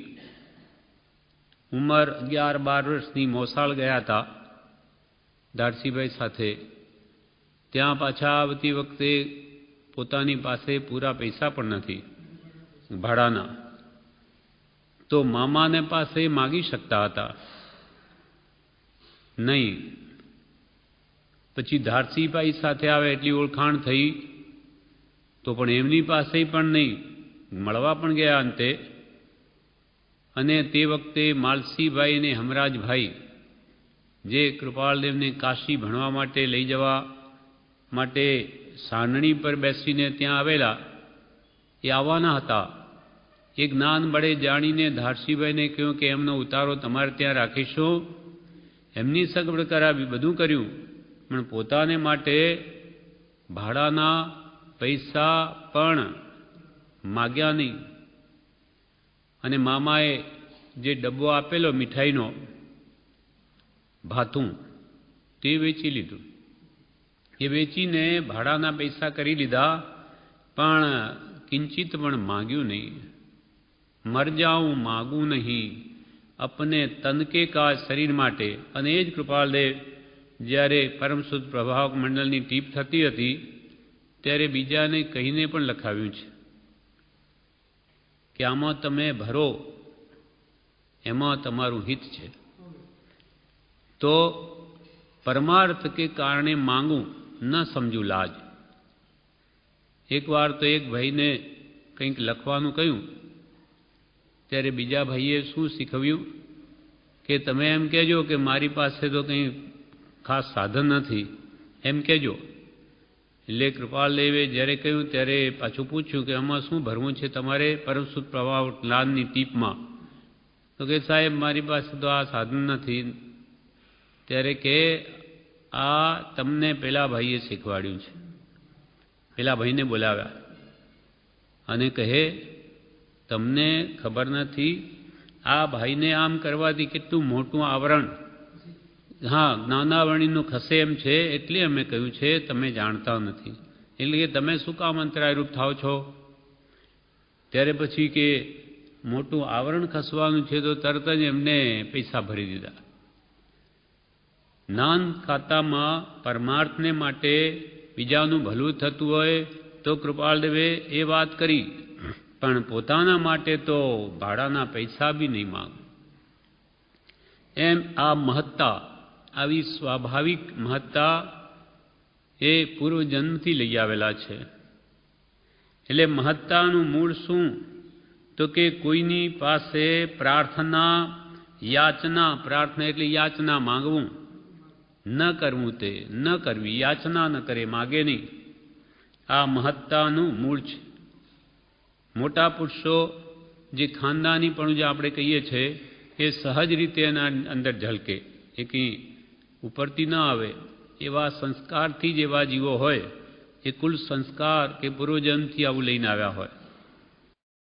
ઉંમર 11-12 વર્ષની મોસાળ ગયા હતા દારસીભાઈ સાથે. ત્યાં પાછા આવતી વખતે પોતાની પાસે પૂરા પૈસા પણ નથી ભાડાના, તો મામાને પાસે માગી શકતા હતા નહીં. પછી ધારસીભાઈ સાથે આવે એટલી ઓળખાણ થઈ તો પણ એમની પાસે પણ નહીં, મળવા પણ ગયા અંતે. અને તે વખતે માલસીભાઈ અને હમરાજભાઈ જે કૃપાળદેવને કાશી ભણવા માટે લઈ જવા માટે સાંડણી પર બેસીને ત્યાં આવેલા, એ આવવાના હતા. એ જ્ઞાન બળે જાણીને ધારસીભાઈને કહ્યું કે એમનો ઉતારો તમારે ત્યાં રાખીશું. એમની સગવડ કરાવી, બધું કર્યું, પણ પોતાને માટે ભાડાના પૈસા પણ માગ્યા નહીં. અને મામાએ જે ડબ્બો આપેલો મીઠાઈનો ભાથું તે વેચી લીધું. એ વેચીને ભાડાના પૈસા કરી લીધા, પણ કિંચિત પણ માગ્યું નહીં. મર જાઉં માગું નહીં, અપને તન કે કાજ શરીર માટે. અને એ જ કૃપાલદેવ જ્યારે પરમશુદ્ધ પ્રભાવક મંડળની ટીપ થતી હતી ત્યારે બીજાને કહીને પણ લખાવ્યું છે કે આમાં તમે ભરો, એમાં તમારું હિત છે. તો પરમાર્થ કે કારણે માંગું ન સમજુ લાજ. એકવાર તો એક ભાઈને કંઈક લખવાનું કહ્યું ત્યારે બીજા ભાઈએ શું શીખવ્યું કે તમે એમ કહેજો કે મારી પાસે તો કંઈ ખાસ સાધન નથી, એમ કહેજો. એટલે કૃપાલદેવે જ્યારે કહ્યું ત્યારે પાછું પૂછ્યું કે આમાં શું ભરવું છે તમારે પરમશુદ્ધ પ્રભાવ જ્ઞાનની ટીપમાં? તો કે સાહેબ મારી પાસે તો આ સાધન નથી. ત્યારે કે આ તમને પેલા ભાઈએ શીખવાડ્યું છે. પેલા ભાઈને બોલાવ્યા અને કહે તમને ખબર નથી, આ ભાઈને આમ કરવાથી કેટલું મોટું આવરણ, હા જ્ઞાનાવરણીનું ખસે એમ છે, એટલે અમે કહ્યું છે, તમે જાણતા નથી. એટલે કે તમે શું કામ અંતરાયરૂપ થાવ છો? ત્યારે પછી કે મોટું આવરણ ખસવાનું છે તો તરત જ એમને પૈસા ભરી દીધા. જ્ઞાન ખાતામાં પરમાર્થને માટે બીજાનું ભલું થતું હોય તો કૃપાલદેવે એ વાત કરી, પણ પોતાના માટે તો ભાડાના પૈસા બી નહીં માંગે. એમ આ મહત્તા, આવી સ્વાભાવિક મહત્તા એ પૂર્વજન્મથી લઈ આવેલા છે. એટલે મહત્તાનું મૂળ શું? તો કે કોઈની પાસે પ્રાર્થના યાચના, પ્રાર્થના એટલે યાચના માંગવું, ન કરવું તે ન કરવી, યાચના ન કરે, માગે નહીં. આ મહત્તાનું મૂળ છે. મોટા પુરુષો જે ખાનદાની પણ જે આપણે કહીએ છીએ એ સહજ રીતે એના અંદર ઝલકે, એ કંઈ ઉપરથી ન આવે. એવા સંસ્કારથી જ એવા જીવો હોય, એ કુલ સંસ્કાર કે પૂર્વજન્મથી આવું લઈને આવ્યા હોય.